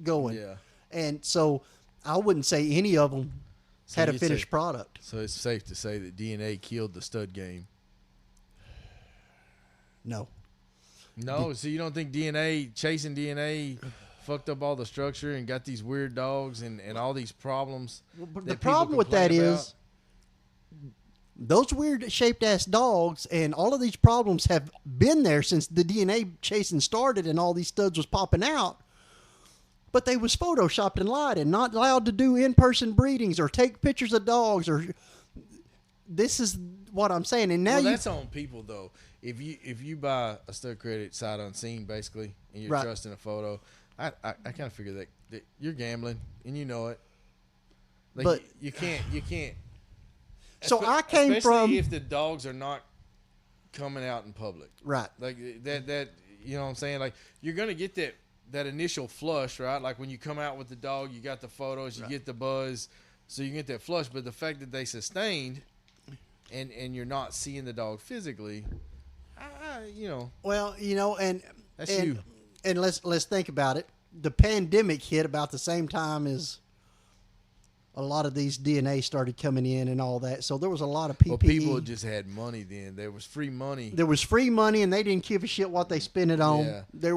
going. Yeah. And so I wouldn't say any of them had a you'd finished say- product. So it's safe to say that DNA killed the stud game. No. No, so you don't think chasing DNA fucked up all the structure and got these weird dogs and all these problems? But that the people problem with that complain is those weird shaped ass dogs and all of these problems have been there since the DNA chasing started and all these studs was popping out. But they was photoshopped and lied and not allowed to do in-person breedings or take pictures of dogs or this is what I'm saying. And now that's on people though. If you buy a stud credit sight unseen basically and you're Right. trusting a photo, I kind of figure that you're gambling and you know it. Like But- you can't. So I came especially from if the dogs are not coming out in public. right. Like that you know what I'm saying? Like you're gonna get that initial flush, right? Like when you come out with the dog, you got the photos, you get the buzz, so you get that flush. But the fact that they sustained, and you're not seeing the dog physically, you know, Well, and That's and, you. and let's think about it. The pandemic hit about the same time as a lot of these DNA started coming in and all that. So there was a lot of PPE. well, people just had money then. There was free money. There was free money, and they didn't give a shit what they spent it on. Yeah, They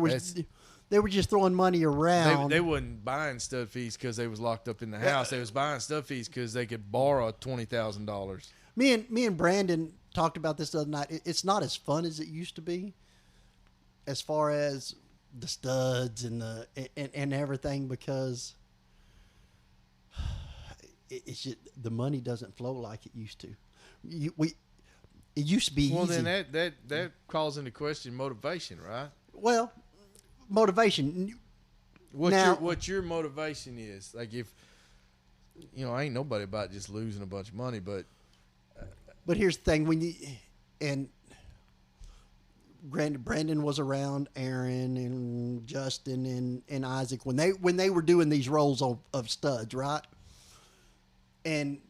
were just throwing money around. They wasn't buying stud fees because they was locked up in the house. They was buying stud fees because they could borrow $20,000. Me and Brandon talked about this the other night. It's not as fun as it used to be, as far as the studs and and everything, because it's just the money doesn't flow like it used to. It used to be Well, easy. then that calls into question motivation, right? Well, motivation. What your motivation is? Like if I ain't nobody about just losing a bunch of money, but But here's the thing: and Brandon was around, Aaron and Justin and Isaac when they were doing these roles of studs, right? And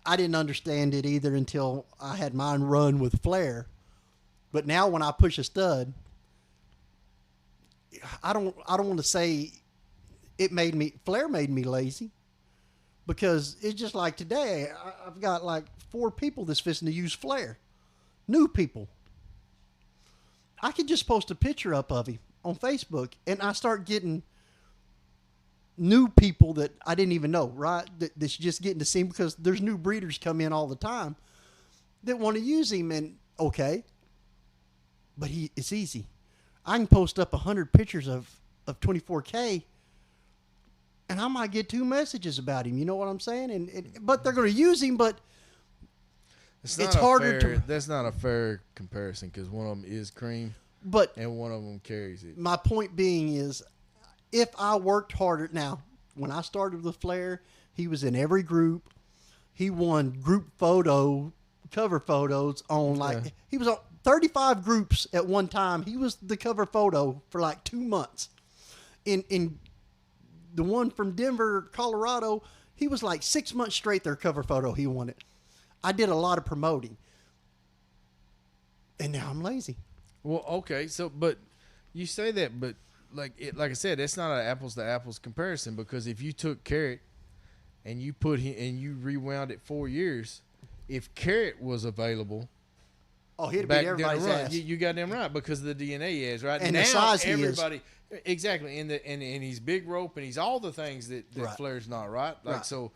I didn't understand it either until I had mine run with Flair. But now when I push a stud, I don't want to say Flair made me lazy, because it's just like today I've got like 4 people that's fixing to use Flair, new people. I could just post a picture up of him on Facebook and I start getting new people that I didn't even know, right? That's just getting to see him because there's new breeders come in all the time that want to use him. And okay, but it's easy. I can post up 100 pictures of 24K and I might get 2 messages about him. You know what I'm saying? But they're going to use him, but it's harder to. That's not a fair comparison because one of them is cream, But and one of them carries it. my point being is, if I worked harder, now when I started with Flair, he was in every group. He won group cover photos on he was on 35 groups at one time. He was the cover photo for like 2 months. In the one from Denver, Colorado, he was like 6 months straight their cover photo. He won it. I did a lot of promoting, and now I'm lazy. Well, okay, so but you say that, but like I said, it's not an apples to apples comparison because if you took Carrot and you you rewound it 4 years, if Carrot was available, Oh, he'd back beat everybody's then, ass. you got them right because of the DNA is right And now. the size he is. Everybody exactly, and he's big rope and he's all the things that Right. Flair's not right. Like Right. so,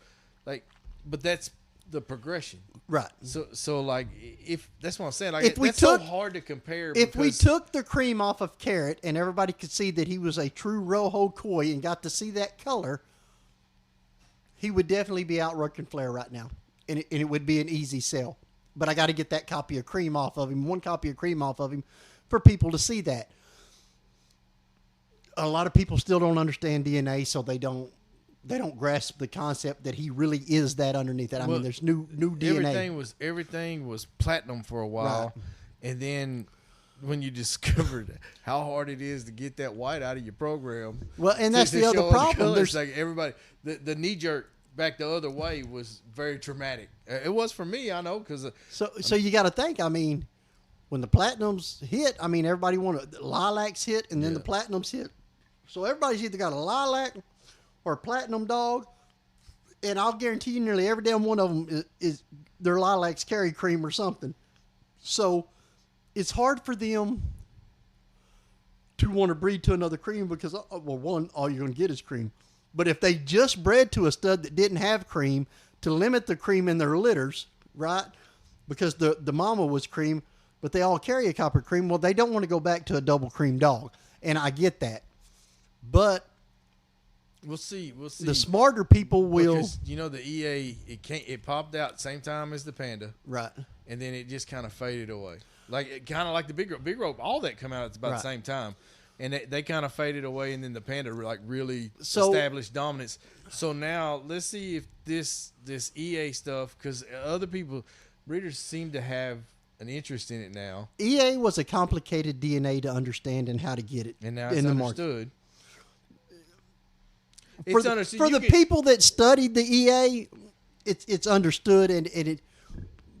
like, but that's the progression. Right. So like if that's what I'm saying. Like If we that's took- so hard to compare. If we because- took the cream off of Carrot and everybody could see that he was a true Rojo Koi and got to see that color, he would definitely be outworking Flair right now. And it would be an easy sell. But I got to get that copy of cream off of him, 1 copy of cream off of him for people to see that. A lot of people still don't understand DNA, so they don't grasp the concept that he really is that underneath that. I Well, mean, there's new DNA. Everything was platinum for a while, and then when you discovered how hard it is to get that white out of your program, Well, and that's to the other show problem. colors, There's like everybody, the knee jerk back the other way was very traumatic. It was for me, I know, because So you got to think. I mean, when the platinums hit, I mean, everybody wanted lilacs hit, and then Yeah. the platinums hit. So everybody's either got a lilac or a platinum dog, And I'll guarantee you nearly every damn one of them is their lilacs carry cream or something. So it's hard for them to want to breed to another cream because, well, one, all you're going to get is cream. But if they just bred to a stud that didn't have cream, to limit the cream in their litters, right? Because the mama was cream, but they all carry a copper cream. Well, they don't want to go back to a double cream dog. And I get that. But we'll see. The smarter people will. Because, the EA, it popped out same time as the Panda. Right. And then it just kind of faded away. Kind of like the Big Rope, all that come out at about the same time. And they kind of faded away, and then the Panda really established dominance. So now let's see if this EA stuff, because other breeders seem to have an interest in it now. EA was a complicated DNA to understand and how to get it. And now it's understood. For the people that studied the EA, it's understood, and it.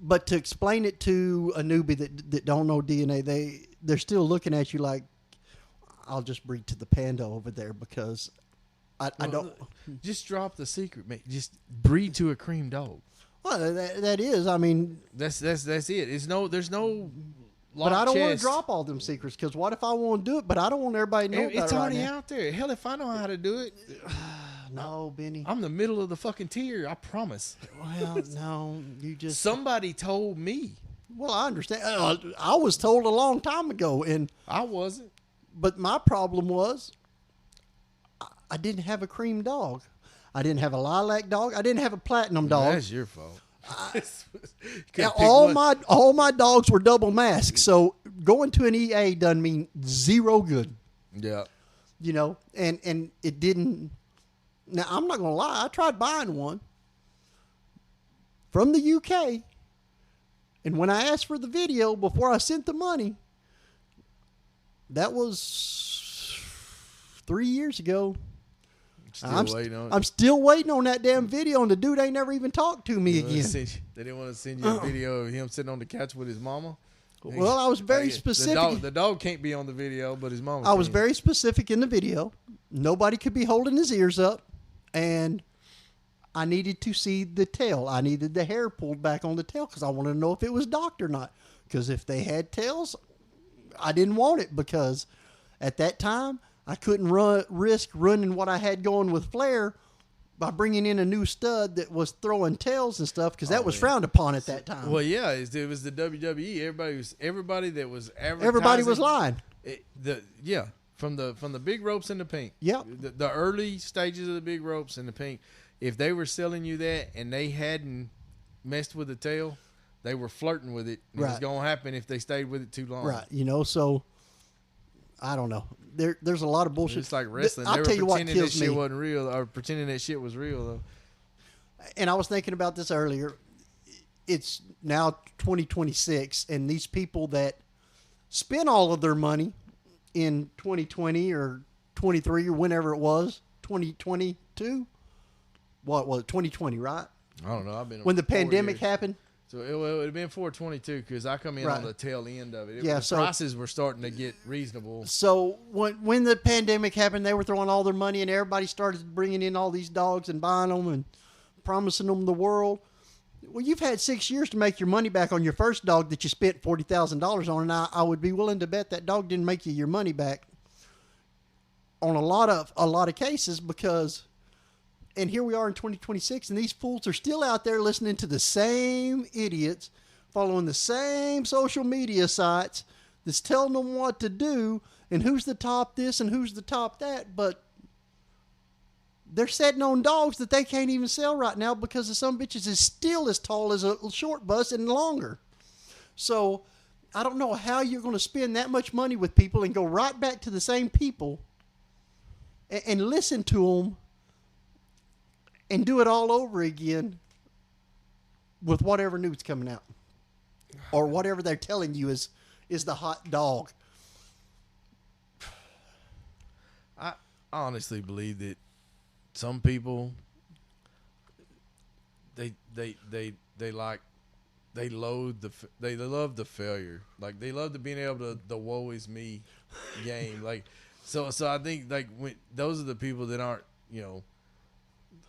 But to explain it to a newbie that don't know DNA, they're still looking at you like, I'll just breed to the Panda over there because I don't. Just drop the secret, mate. Just breed to a cream dog. Well, that is. I mean, that's it. There's no. But I don't want to drop all them secrets because what if I want to do it, but I don't want everybody to know about it. It's already out there. Hell, if I know how to do it. No, Benny. I'm the middle of the fucking tier. I promise. Well, no, you just. Somebody told me. Well, I understand. I was told a long time ago, and I wasn't. But my problem was, I didn't have a cream dog. I didn't have a lilac dog. I didn't have a platinum dog. That's your fault. All my dogs were double masked. So going to an EA doesn't mean zero good. Yeah. And it didn't. Now, I'm not going to lie. I tried buying one from the UK. And when I asked for the video before I sent the money, that was 3 years ago. I'm still waiting on that damn video, and the dude ain't never even talked to me again. They didn't want to send you a video of him sitting on the couch with his mama? Well, I was very specific. The dog can't be on the video, but his mama I was very specific in the video. Nobody could be holding his ears up, and I needed to see the tail. I needed the hair pulled back on the tail because I wanted to know if it was docked or not. Because if they had tails, I didn't want it because at that time, I couldn't risk running what I had going with Flair by bringing in a new stud that was throwing tails and stuff because that was frowned upon at that time. Well, yeah, it was the WWE. Everybody that was advertising. Everybody was lying. From the big ropes and the pink. Yeah. The early stages of the big ropes and the pink. If they were selling you that and they hadn't messed with the tail, they were flirting with it. It was going to happen if they stayed with it too long. Right. So I don't know. There's a lot of bullshit. It's like wrestling. They were pretending that shit wasn't real, or pretending that shit was real, though. And I was thinking about this earlier. It's now 2026, and these people that spend all of their money in 2020 or 23 or whenever it was, 2022. What was it? 2020, right? I don't know. I've been when the pandemic happened. So it would have been 422 because I come in on the tail end of it. The prices were starting to get reasonable. So when the pandemic happened, they were throwing all their money, and everybody started bringing in all these dogs and buying them and promising them the world. Well, you've had 6 years to make your money back on your first dog that you spent $40,000 on, and I would be willing to bet that dog didn't make you your money back on a lot of cases because. And here we are in 2026, and these fools are still out there listening to the same idiots, following the same social media sites that's telling them what to do and who's the top this and who's the top that. But they're setting on dogs that they can't even sell right now because the some bitches is still as tall as a short bus and longer. So I don't know how you're going to spend that much money with people and go right back to the same people and listen to them and do it all over again with whatever new's coming out or whatever they're telling you is the hot dog. I honestly believe that some people they love the failure. Like they love the being able to the woe is me game. Like so I think like when those are the people that aren't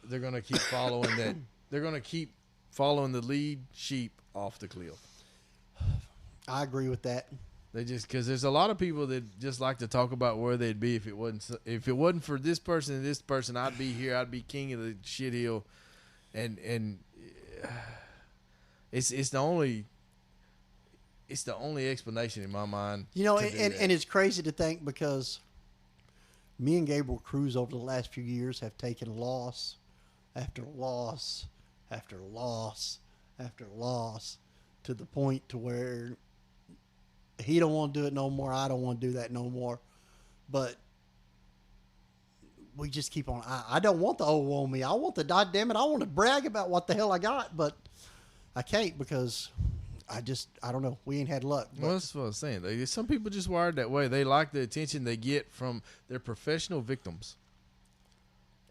they're going to keep following that. They're going to keep following the lead sheep off the cliff. I agree with that. They just, because there's a lot of people that just like to talk about where they'd be if it wasn't for this person and this person, I'd be here. I'd be king of the shit hill, and it's the only explanation in my mind. You know, and it's crazy to think, because me and Gabriel Cruz over the last few years have taken loss after loss after loss after loss, to the point to where he don't want to do it no more. I don't want to do that no more. But we just keep on. I don't want the old on me. I want the goddamn it. I want to brag about what the hell I got, but I can't, because I don't know. We ain't had luck. Well, that's what I was saying. Some people just wired that way. They like the attention they get from their professional victims.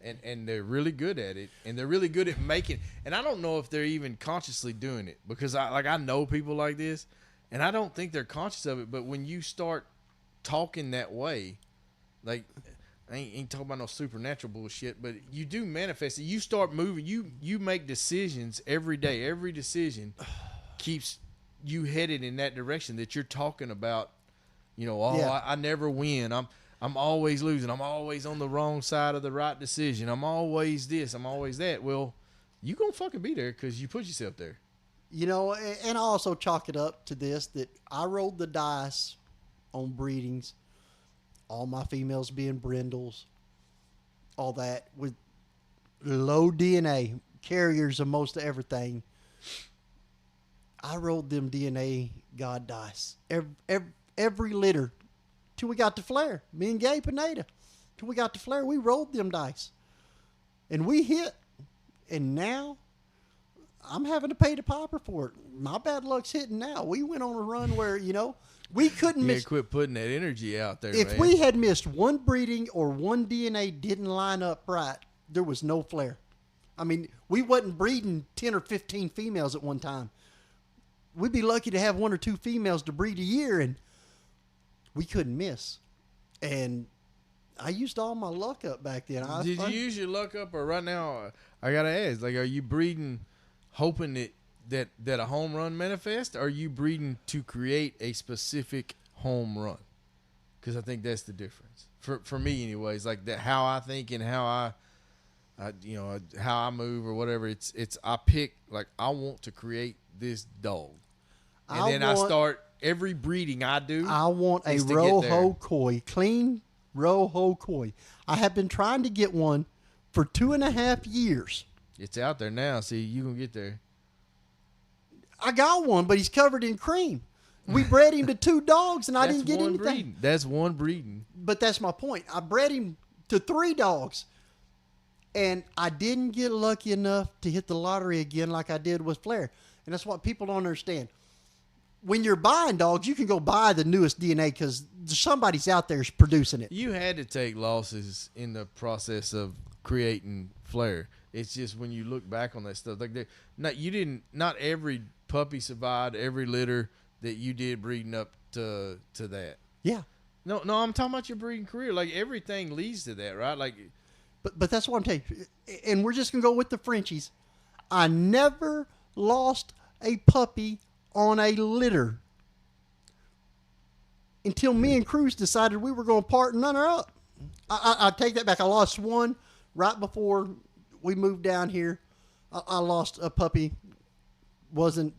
And they're really good at it, and they're really good at making. And I don't know if they're even consciously doing it, because I know people like this, and I don't think they're conscious of it. But when you start talking that way, like, I ain't talking about no supernatural bullshit, but you do manifest it. You start moving. You make decisions every day. Every decision keeps you headed in that direction that you're talking about. You know, I never win. I'm always losing. I'm always on the wrong side of the right decision. I'm always this. I'm always that. Well, you gonna fucking be there because you put yourself there. You know, and I also chalk it up to this, that I rolled the dice on breedings, all my females being brindles, all that, with low DNA, carriers of most of everything. I rolled them DNA god dice every litter. Till we got to flare. Me and Gabe Pineda. Till we got to flare, we rolled them dice. And we hit. And now, I'm having to pay the piper for it. My bad luck's hitting now. We went on a run where, you know, we couldn't miss. Quit putting that energy out there, if man. we had missed one breeding or one DNA didn't line up right, there was no flare. I mean, we wasn't breeding 10 or 15 females at one time. We'd be lucky to have 1 or 2 females to breed a year, and we couldn't miss. And I used all my luck up back then. Did you use your luck up, or right now, I got to ask, like, are you breeding hoping that a home run manifests, or are you breeding to create a specific home run? Because I think that's the difference. For me anyways, like that, how I think and how I you know, how I move or whatever, it's I pick, like, I want to create this dog. And then I start every breeding I do. I want a Rojo Koi, clean Rojo Koi. I have been trying to get one for 2.5 years. It's out there now. See, you gonna get there. I got one, but he's covered in cream. We bred him to 2 dogs, and I didn't get anything. Breeding. That's one breeding. But that's my point. I bred him to 3 dogs, and I didn't get lucky enough to hit the lottery again like I did with Flair. And that's what people don't understand. When you're buying dogs, you can go buy the newest DNA because somebody's out there producing it. You had to take losses in the process of creating Flair. It's just when you look back on that stuff, like not every puppy survived every litter that you did breeding up to that. Yeah. No, I'm talking about your breeding career. Like, everything leads to that, right? Like, but that's what I'm telling you. And we're just gonna go with the Frenchies. I never lost a puppy on a litter until me and Cruz decided we were going to part and none her up. I take that back. I lost one right before we moved down here. I lost a puppy. Wasn't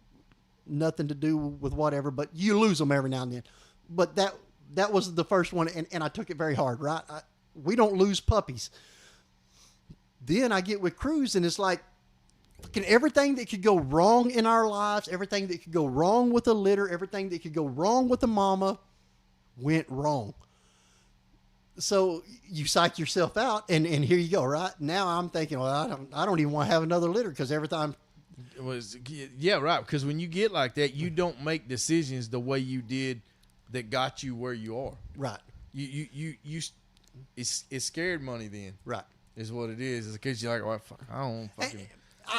nothing to do with whatever, but you lose them every now and then. But that was the first one, and I took it very hard, right? We don't lose puppies. Then I get with Cruz, and it's like, everything that could go wrong in our lives, everything that could go wrong with a litter, everything that could go wrong with a mama went wrong. So you psych yourself out, and here you go, right? Now I'm thinking, well, I don't even want to have another litter because every time. Yeah, right. Because when you get like that, you don't make decisions the way you did that got you where you are. Right. It's scared money then. Right. Is what it is. It's because you're like, well, fuck, I don't fucking.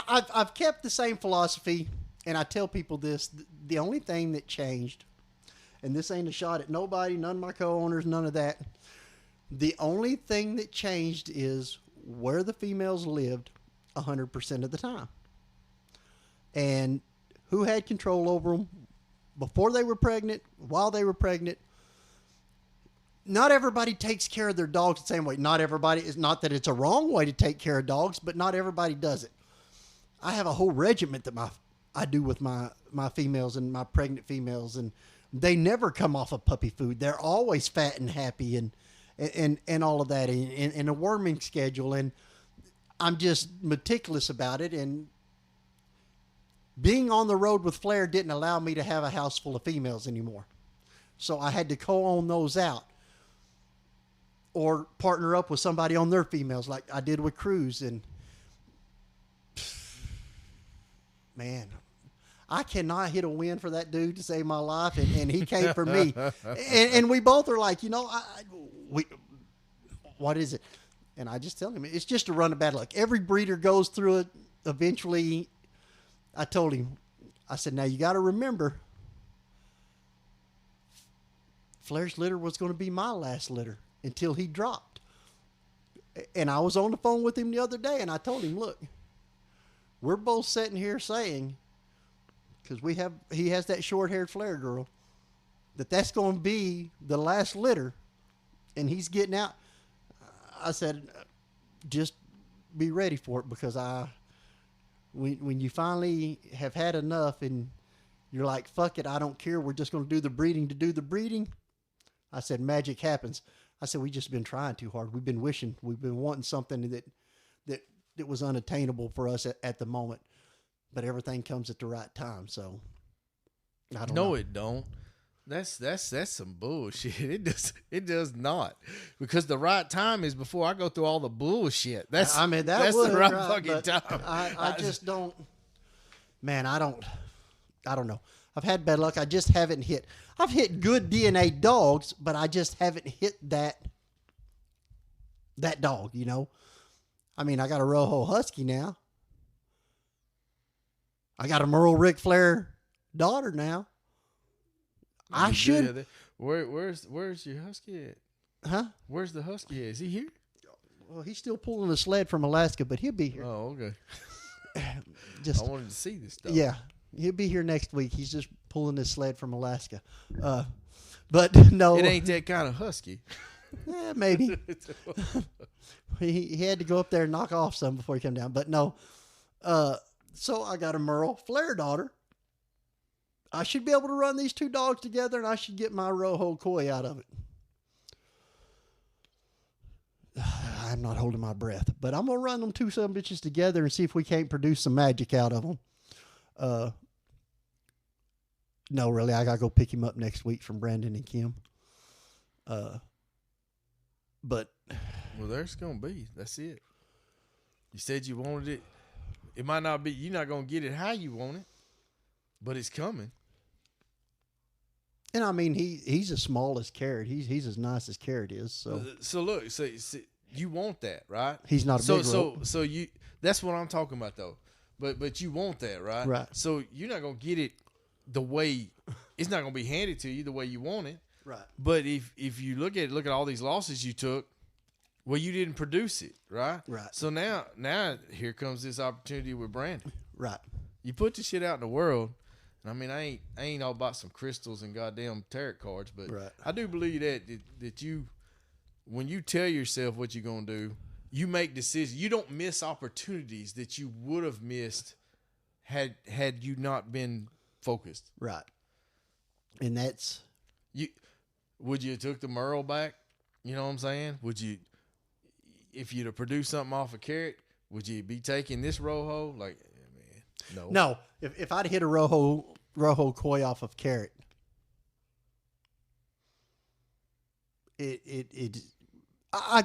I've kept the same philosophy, and I tell people this: the only thing that changed, and this ain't a shot at nobody, none of my co-owners, none of that. The only thing that changed is where the females lived 100% of the time. And who had control over them before they were pregnant, while they were pregnant. Not everybody takes care of their dogs the same way. Not everybody, is not that it's a wrong way to take care of dogs, but not everybody does it. I have a whole regiment that I do with my females and my pregnant females, and they never come off of puppy food. They're always fat and happy and all of that, and a worming schedule. And I'm just meticulous about it. And being on the road with Flair didn't allow me to have a house full of females anymore. So I had to co-own those out or partner up with somebody on their females like I did with Cruz. And man, I cannot hit a win for that dude to save my life, and he came for me. And we both are like, what is it? And I just tell him, it's just a run of bad luck. Every breeder goes through it. Eventually, I told him, I said, now you got to remember, Flair's litter was going to be my last litter until he dropped. And I was on the phone with him the other day, and I told him, look, we're both sitting here saying, because he has that short-haired Flair girl, that's going to be the last litter, and he's getting out. I said, just be ready for it, because when you finally have had enough and you're like, fuck it, I don't care, we're just going to do the breeding to do the breeding. I said, magic happens. I said, we just been trying too hard. We've been wanting something that was unattainable for us at the moment, but everything comes at the right time. So I don't know. No, it don't. That's some bullshit. It does not, because the right time is before I go through all the bullshit. That's the right fucking time. I just don't. Man, I don't know. I've had bad luck. I just haven't hit. I've hit good DNA dogs, but I just haven't hit that dog. I mean, I got a Rojo Husky now. I got a Merle Ric Flair daughter now. I should. Where's your husky at? Huh? Where's the husky at? Is he here? Well, he's still pulling a sled from Alaska, but he'll be here. Oh, okay. I wanted to see this stuff. Yeah, he'll be here next week. He's just pulling his sled from Alaska. But no, it ain't that kind of husky. Yeah, maybe. he had to go up there and knock off some before he came down. But no. So I got a Merle Flair daughter. I should be able to run these two dogs together, and I should get my Rojo Koi out of it. I'm not holding my breath, but I'm going to run them two son bitches together and see if we can't produce some magic out of them. No, really, I got to go pick him up next week from Brandon and Kim. But well, there's going to be. That's it. You said you wanted it. It might not be. You're not going to get it how you want it, but it's coming. And I mean, he's as small as Carrot. He's as nice as Carrot is. So look, so you want that, right? He's not a big rope. So you. That's what I'm talking about, though. But you want that, right? Right. So you're not gonna get it the way it's not gonna be handed to you the way you want it. Right. But if you look at all these losses you took, well, you didn't produce it, right? Right. So now here comes this opportunity with Brandon. Right. You put the shit out in the world. I mean, I ain't all about some crystals and goddamn tarot cards, but right. I do believe that you, when you tell yourself what you're gonna do, you make decisions. You don't miss opportunities that you would have missed had you not been focused. Right. And that's you. Would you have took the Merle back? You know what I'm saying? Would you, if you'd have produced something off a Carrot, would you be taking this Rojo? Like, man, no. No. If I'd hit a Rojo Koi off of Carrot, I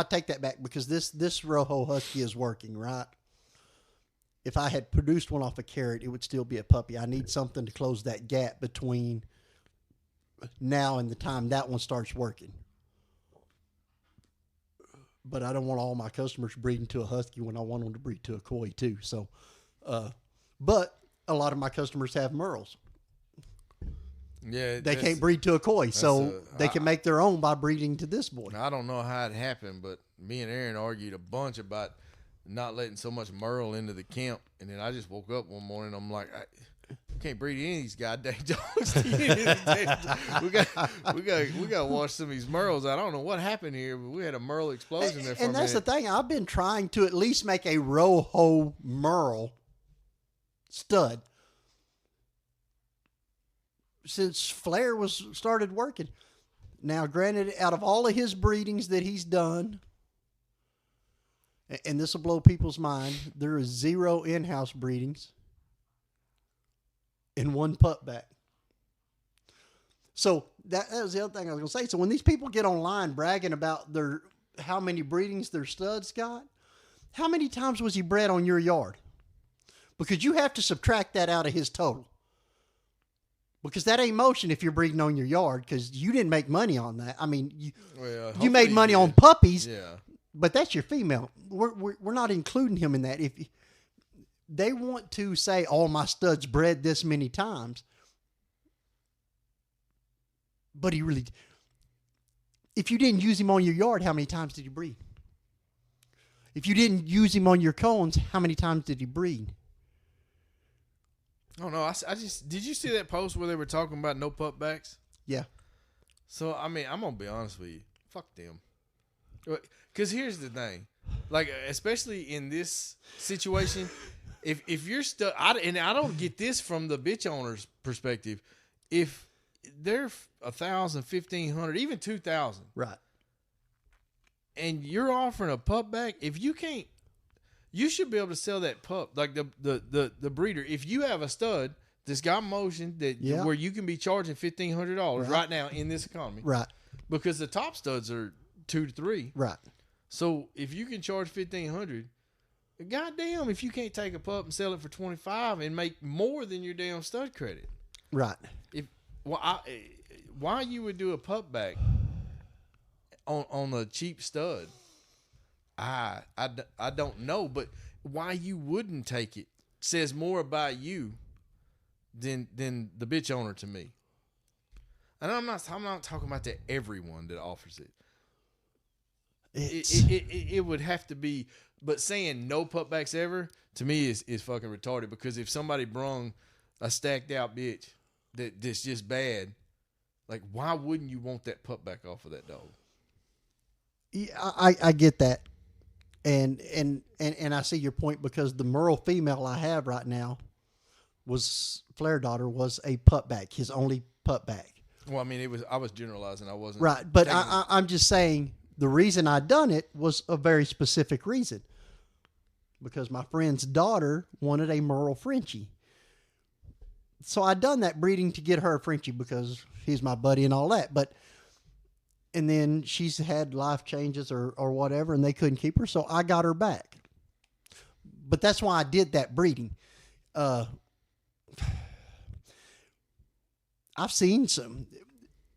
take that back, because this Rojo Husky is working, right? If I had produced one off a Carrot, it would still be a puppy. I need something to close that gap between now and the time that one starts working. But I don't want all my customers breeding to a Husky when I want them to breed to a Koi too. So, but a lot of my customers have Merles. Yeah, they can't breed to a koi, so they can make their own by breeding to this boy. I don't know how it happened, but me and Aaron argued a bunch about not letting so much Merle into the camp, and then I just woke up one morning. I'm like, I can't breed any of these goddamn dogs. we got to wash some of these Merles. I don't know what happened here, but we had a Merle explosion there. And that's the thing. I've been trying to at least make a Rojo Merle stud since Flair started working. Now, granted, out of all of his breedings that he's done, and this will blow people's mind, there is 0 in-house breedings and 1 pup back. So that was the other thing I was going to say. So when these people get online bragging about how many breedings their studs got, how many times was he bred on your yard? Because you have to subtract that out of his total. Because that ain't motion if you're breeding on your yard, because you didn't make money on that. I mean, you made money on puppies, but that's your female. We're not including him in that. If they want to say, "Oh, my stud's bred this many times," but if you didn't use him on your yard, how many times did he breed? If you didn't use him on your cones, how many times did he breed? Oh no! Did you see that post where they were talking about no pup backs? Yeah. So I mean, I'm gonna be honest with you. Fuck them. Because here's the thing, like especially in this situation, if you're stuck, and I don't get this from the bitch owner's perspective, if they're 1,000, 1,500, even 2,000, right, and you're offering a pup back, if you can't. You should be able to sell that pup, like the breeder. If you have a stud that's got motion where you can be charging $1,500 right now in this economy, right? Because the top studs are 2 to 3, right? So if you can charge $1,500, goddamn, if you can't take a pup and sell it for $25 and make more than your damn stud credit, right? Why you would do a pup back on a cheap stud? I don't know, but why you wouldn't take it says more about you than the bitch owner to me. And I'm not talking about that everyone that offers it. It would have to be, but saying no putbacks ever to me is fucking retarded, because if somebody brung a stacked out bitch that's just bad, like why wouldn't you want that putback off of that dog? Yeah, I get that. And I see your point, because the Merle female I have right now Flair daughter was a putback, his only putback. Well, I mean, I was generalizing. I wasn't. Right. But I'm just saying the reason I done it was a very specific reason, because my friend's daughter wanted a Merle Frenchie. So I done that breeding to get her a Frenchie because he's my buddy and all that. And then she's had life changes or whatever, and they couldn't keep her, so I got her back. But that's why I did that breeding. I've seen some.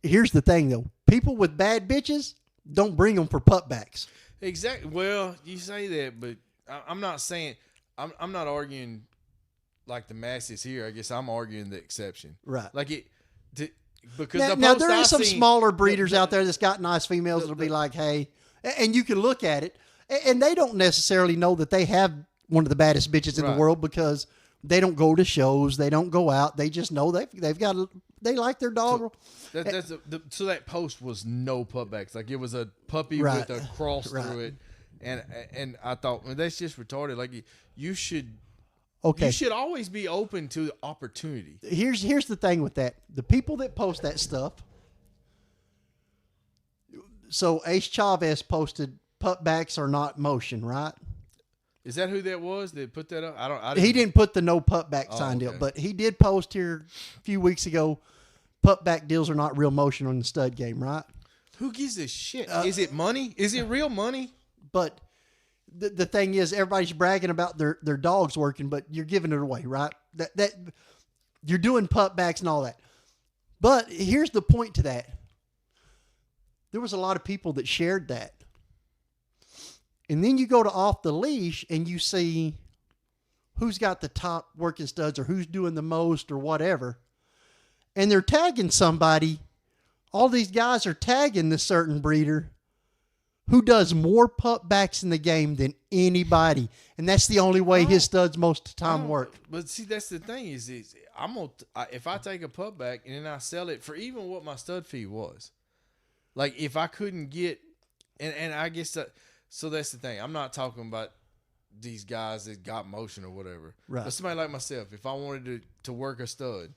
Here's the thing, though. People with bad bitches don't bring them for putbacks. Exactly. Well, you say that, but I'm not saying I'm not arguing like the masses here. I guess I'm arguing the exception. Right. Like it. Because now there are some smaller breeders out there that's got nice females that'll be like, hey, and you can look at it, and they don't necessarily know that they have one of the baddest bitches in the world, because they don't go to shows, they don't go out, they just know they like their dog. So that post was no putbacks, like it was a puppy with a cross through it, and I thought, well, that's just retarded. Like you should. Okay. You should always be open to opportunity. Here's the thing with that. The people that post that stuff. So Ace Chavez posted putbacks are not motion, right? Is that who that was that put that up? He didn't put the no putback sign deal, but he did post here a few weeks ago, putback deals are not real motion on the stud game, right? Who gives a shit? Is it money? Is it real money? But the thing is, everybody's bragging about their dogs working, but you're giving it away, right? That you're doing putbacks and all that. But here's the point to that. There was a lot of people that shared that. And then you go to Off the Leash and you see who's got the top working studs or who's doing the most or whatever. and they're tagging somebody. All these guys are tagging this certain breeder who does more pup backs in the game than anybody. And that's the only way his studs most of the time work. But see, that's the thing is if I take a pup back and then I sell it for even what my stud fee was, like if I couldn't get, and I guess so that's the thing. I'm not talking about these guys that got motion or whatever. Right. But somebody like myself, if I wanted to work a stud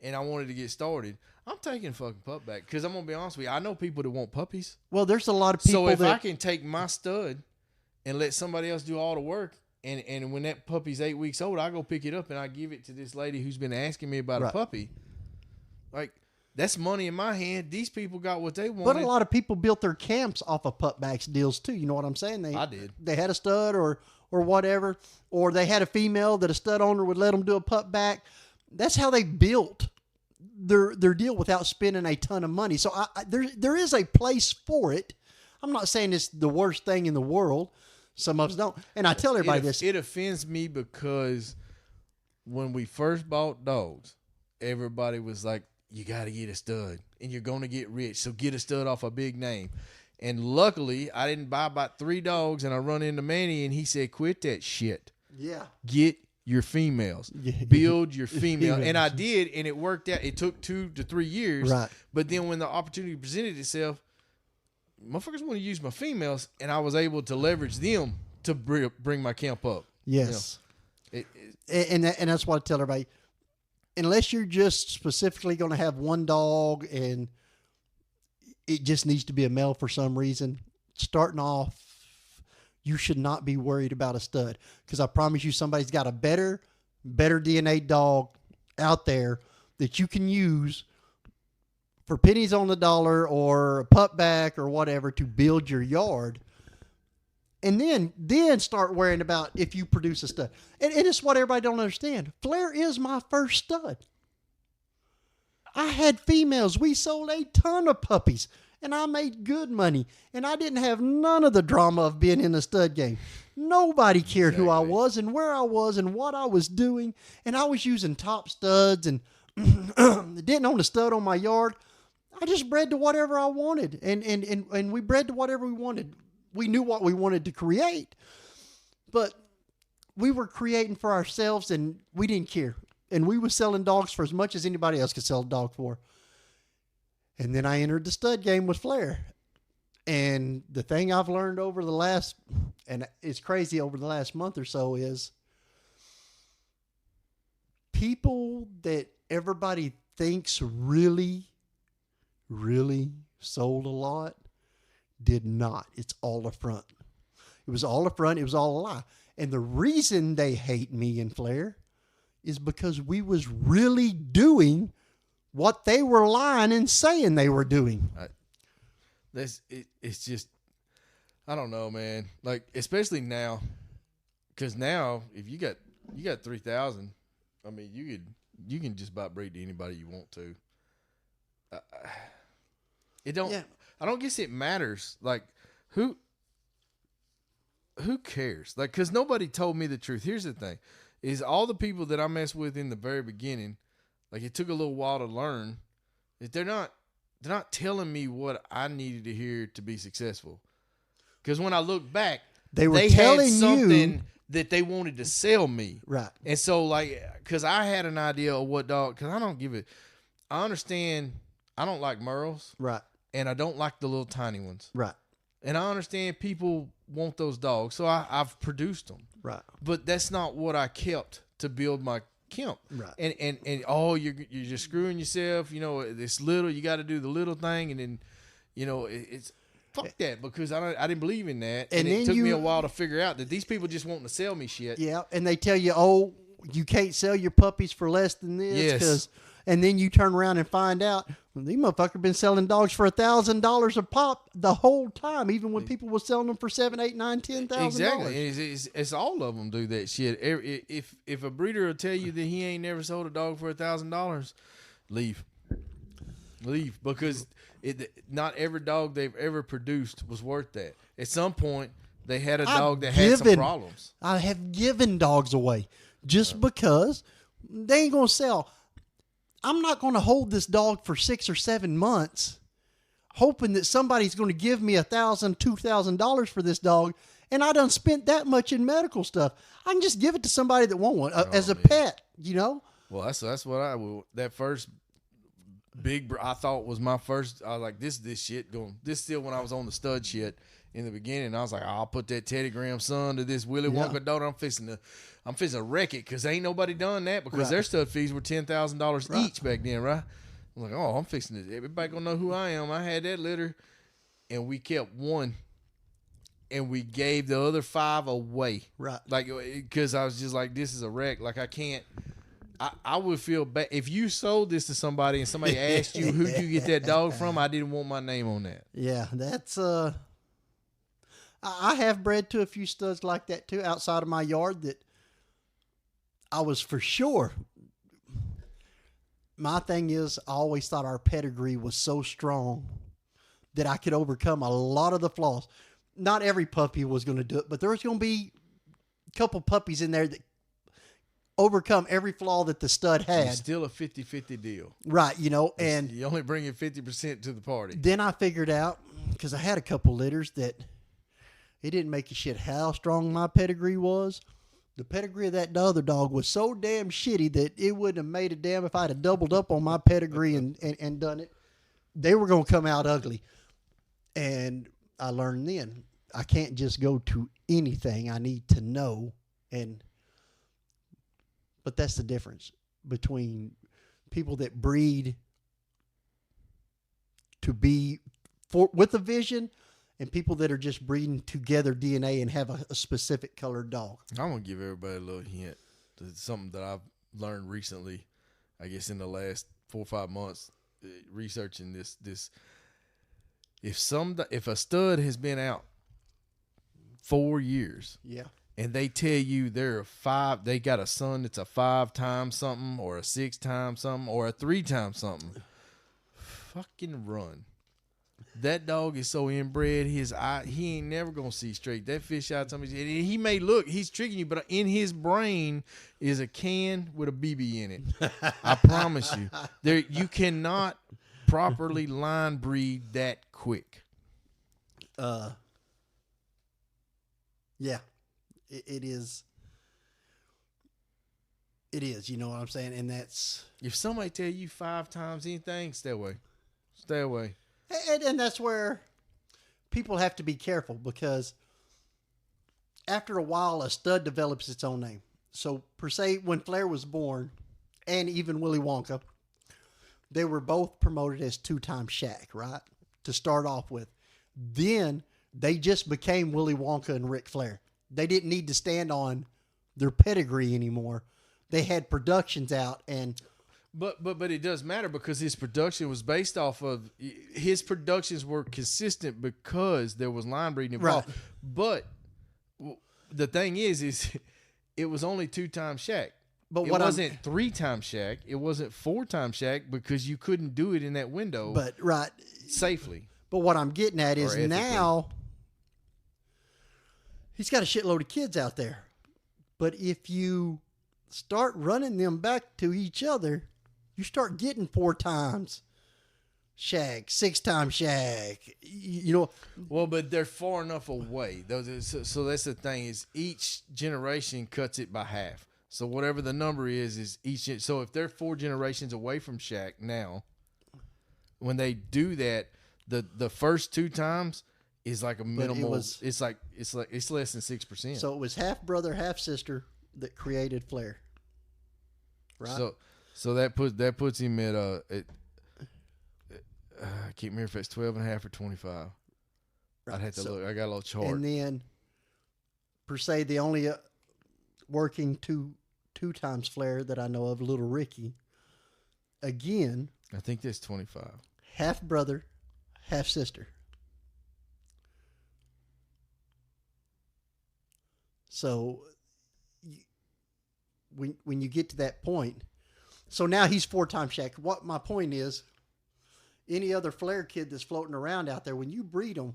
and I wanted to get started, I'm taking fucking pup back because I'm gonna be honest with you. I know people that want puppies. Well, there's a lot of people. So if I can take my stud and let somebody else do all the work, and when that puppy's 8 weeks old, I go pick it up and I give it to this lady who's been asking me about a puppy. Like that's money in my hand. These people got what they wanted. But a lot of people built their camps off of pup backs deals too. You know what I'm saying? I did. They had a stud or whatever, or they had a female that a stud owner would let them do a pup back. That's how they built their deal without spending a ton of money. So there is a place for it. I'm not saying it's the worst thing in the world. Some of us don't. And I tell everybody this. It offends me because when we first bought dogs, everybody was like, you got to get a stud and you're going to get rich. So get a stud off a big name. And luckily, I didn't buy about 3 dogs and I run into Manny and he said, quit that shit. Yeah. Get your females. Build your female. And I did, and it worked out. It took 2 to 3 years. Right. But then when the opportunity presented itself, motherfuckers want to use my females, and I was able to leverage them to bring my camp up. Yes. You know, and that's what I tell everybody. Unless you're just specifically going to have one dog and it just needs to be a male for some reason, starting off, you should not be worried about a stud because I promise you somebody's got a better DNA dog out there that you can use for pennies on the dollar or a pup back or whatever to build your yard. And then start worrying about if you produce a stud. And it's what everybody don't understand. Flair is my first stud. I had females. We sold a ton of puppies. And I made good money. And I didn't have none of the drama of being in the stud game. Nobody cared who I was and where I was and what I was doing. And I was using top studs and didn't own a stud on my yard. I just bred to whatever I wanted. And we bred to whatever we wanted. We knew what we wanted to create. But we were creating for ourselves and we didn't care. And we were selling dogs for as much as anybody else could sell a dog for. And then I entered the stud game with Flair. And the thing I've learned over the last, and it's crazy over the last month or so, is people that everybody thinks really, really sold a lot did not. It's all a front. It was all a front. It was all a lie. And the reason they hate me and Flair is because we was really doing what they were lying and saying they were doing. It's just, I don't know, man. Like, especially now, because now if you got 3,000, I mean, you can just about breed to anybody you want to. I don't guess it matters. Like, who cares? Like, because nobody told me the truth. Here's the thing, is all the people that I messed with in the very beginning, like it took a little while to learn, that they're not telling me what I needed to hear to be successful. Because when I look back, they had telling something you that they wanted to sell me. Right. And so, like, because I had an idea of what dog, because I don't give it, I understand I don't like Merles. Right. And I don't like the little tiny ones. Right. And I understand people want those dogs, so I've produced them. Right. But that's not what I kept to build my camp. Right. And you're just screwing yourself. You know, this little, you got to do the little thing, and then, you know, it's fuck that, because I didn't believe in that. And it took me a while to figure out that these people just wanting to sell me shit. Yeah, and they tell you, oh, you can't sell your puppies for less than this. Yes. And then you turn around and find out, well, these motherfuckers been selling dogs for $1,000 a pop the whole time, even when people were selling them for $7,000, $8,000, $9,000, $10,000. Exactly. It's all of them do that shit. If a breeder will tell you that he ain't never sold a dog for $1,000, leave, because not every dog they've ever produced was worth that. At some point, they had a dog that had some problems. I have given dogs away just because they ain't gonna sell. I'm not going to hold this dog for 6 or 7 months hoping that somebody's going to give me $1,000, $2,000 for this dog. And I done spent that much in medical stuff. I can just give it to somebody that won't want as a pet, you know? Well, that's what that first I thought was my first. I was like, this shit going. This still when I was on the stud shit in the beginning. I was like, I'll put that Teddy Graham son to this Willy Wonka daughter. I'm fixing to wreck it because ain't nobody done that because their stud fees were $10,000 each back then, right? I'm like, oh, I'm fixing this. Everybody gonna know who I am. I had that litter, and we kept one, and we gave the other 5 away, right? Like because I was just like, this is a wreck. Like I can't. I would feel bad if you sold this to somebody and somebody asked you who you get that dog from. I didn't want my name on that. Yeah, that's I have bred to a few studs like that too outside of my yard that I was for sure. My thing is, I always thought our pedigree was so strong that I could overcome a lot of the flaws. Not every puppy was going to do it, but there was going to be a couple puppies in there that overcome every flaw that the stud had. It's still a 50-50 deal. Right, you know, and you only bring in 50% to the party. Then I figured out, because I had a couple litters, that it didn't make a shit how strong my pedigree was. The pedigree of that other dog was so damn shitty that it wouldn't have made a damn if I'd have doubled up on my pedigree and done it. They were going to come out ugly. And I learned then, I can't just go to anything. I need to know. But that's the difference between people that breed to be with a vision and people that are just breeding together DNA and have a specific colored dog. I'm going to give everybody a little hint. It's something that I've learned recently, I guess in the last 4 or 5 months, researching this. If a stud has been out 4 years. Yeah. And they tell you they got a son that's a 5 times something or a 6 times something or a 3 times something. Fucking run. That dog is so inbred, he ain't never going to see straight. That fish out something. He may look, he's tricking you, but in his brain is a can with a BB in it. I promise you. You cannot properly line breed that quick. Yeah. It is, you know what I'm saying? And that's... If somebody tell you 5 times anything, stay away. Stay away. And that's where people have to be careful because after a while, a stud develops its own name. So, per se, when Flair was born, and even Willy Wonka, they were both promoted as 2-time Shaq, right? To start off with. Then, they just became Willy Wonka and Ric Flair. They didn't need to stand on their pedigree anymore. They had productions out and... But it does matter because his production was based off of... His productions were consistent because there was line breeding involved. Right. But the thing is it was only 2-time Shaq. But it wasn't 3-time Shaq. It wasn't 4-time Shaq because you couldn't do it in that window safely. But what I'm getting at is now... He's got a shitload of kids out there. But if you start running them back to each other, you start getting 4 times Shaq, 6 times Shaq. You know. Well, but they're far enough away. So that's the thing is each generation cuts it by half. So whatever the number is each. So if they're 4 generations away from Shaq now, when they do that, the first 2 times is like a minimal. It's less than 6%. So it was half brother, half sister that created Flair. Right. So that puts him at I can't remember if it's 12.5 or 25. Right. I'd have to look. I got a little chart. And then, per se, the only working two times Flair that I know of, Little Ricky. Again, I think that's 25. Half brother, half sister. So, when you get to that point, so now he's 4-time Shaq. What my point is, any other Flair kid that's floating around out there, when you breed them,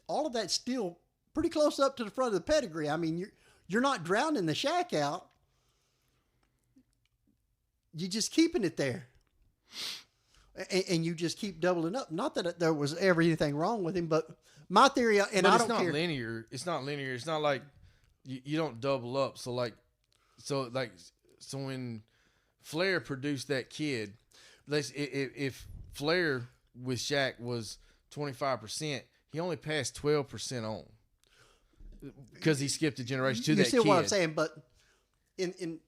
all of that's still pretty close up to the front of the pedigree. I mean, you're not drowning the Shaq out. You're just keeping it there. And you just keep doubling up. Not that there was ever anything wrong with him, but my theory, and but I it's don't not care. linear. It's not linear. It's not like you don't double up. So when Flair produced that kid, if Flair with Shaq was 25%, he only passed 12% on because he skipped a generation to that kid. You see what I'm saying? But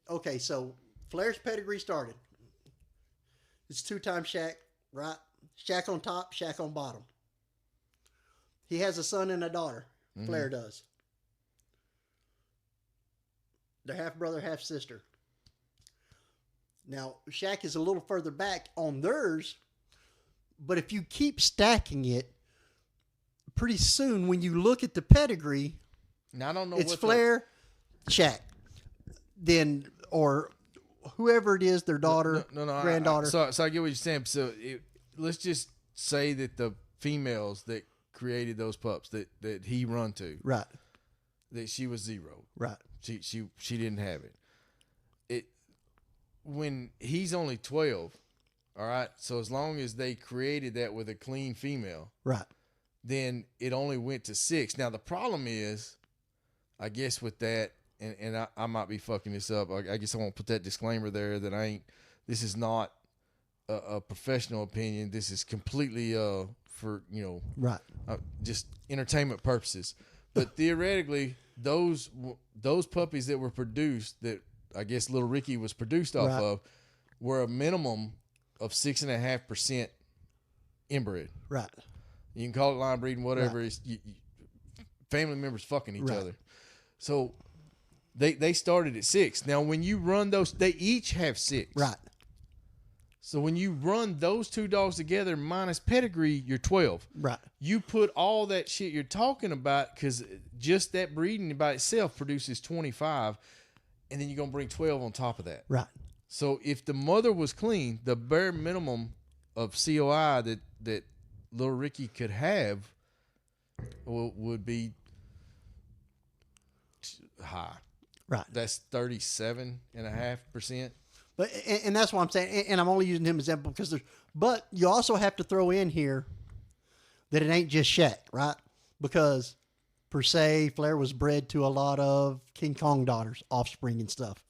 okay, so Flair's pedigree started. It's 2-time Shaq, right? Shaq on top, Shaq on bottom. He has a son and a daughter. Flair does. They're half brother, half sister. Now, Shaq is a little further back on theirs, but if you keep stacking it, pretty soon when you look at the pedigree, now I don't know it's Flair, Shaq, then or whoever it is, their daughter, granddaughter. So I get what you're saying. So let's just say that the females that created those pups that he run to, right, that she was 0, right. She didn't have it. When he's only 12, all right. So as long as they created that with a clean female, right, then it only went to 6. Now the problem is, I guess with that, and I might be fucking this up. I guess I won't put that disclaimer there that this is not a professional opinion. This is completely for right, just entertainment purposes. But theoretically, those puppies that were produced, that I guess Little Ricky was produced off of, were a minimum of 6.5% inbred. Right. You can call it line breeding, whatever. Right. Family members fucking each other. So they started at 6. Now when you run those, they each have 6. Right. So when you run those 2 dogs together minus pedigree, you're 12. Right. You put all that shit you're talking about, because just that breeding by itself produces 25, and then you're going to bring 12 on top of that. Right. So if the mother was clean, the bare minimum of COI that Little Ricky could have would be high. Right. That's 37.5%. But and that's what I'm saying, and I'm only using him as an example because but you also have to throw in here that it ain't just Shaq, right? Because per se, Flair was bred to a lot of King Kong daughters, offspring and stuff.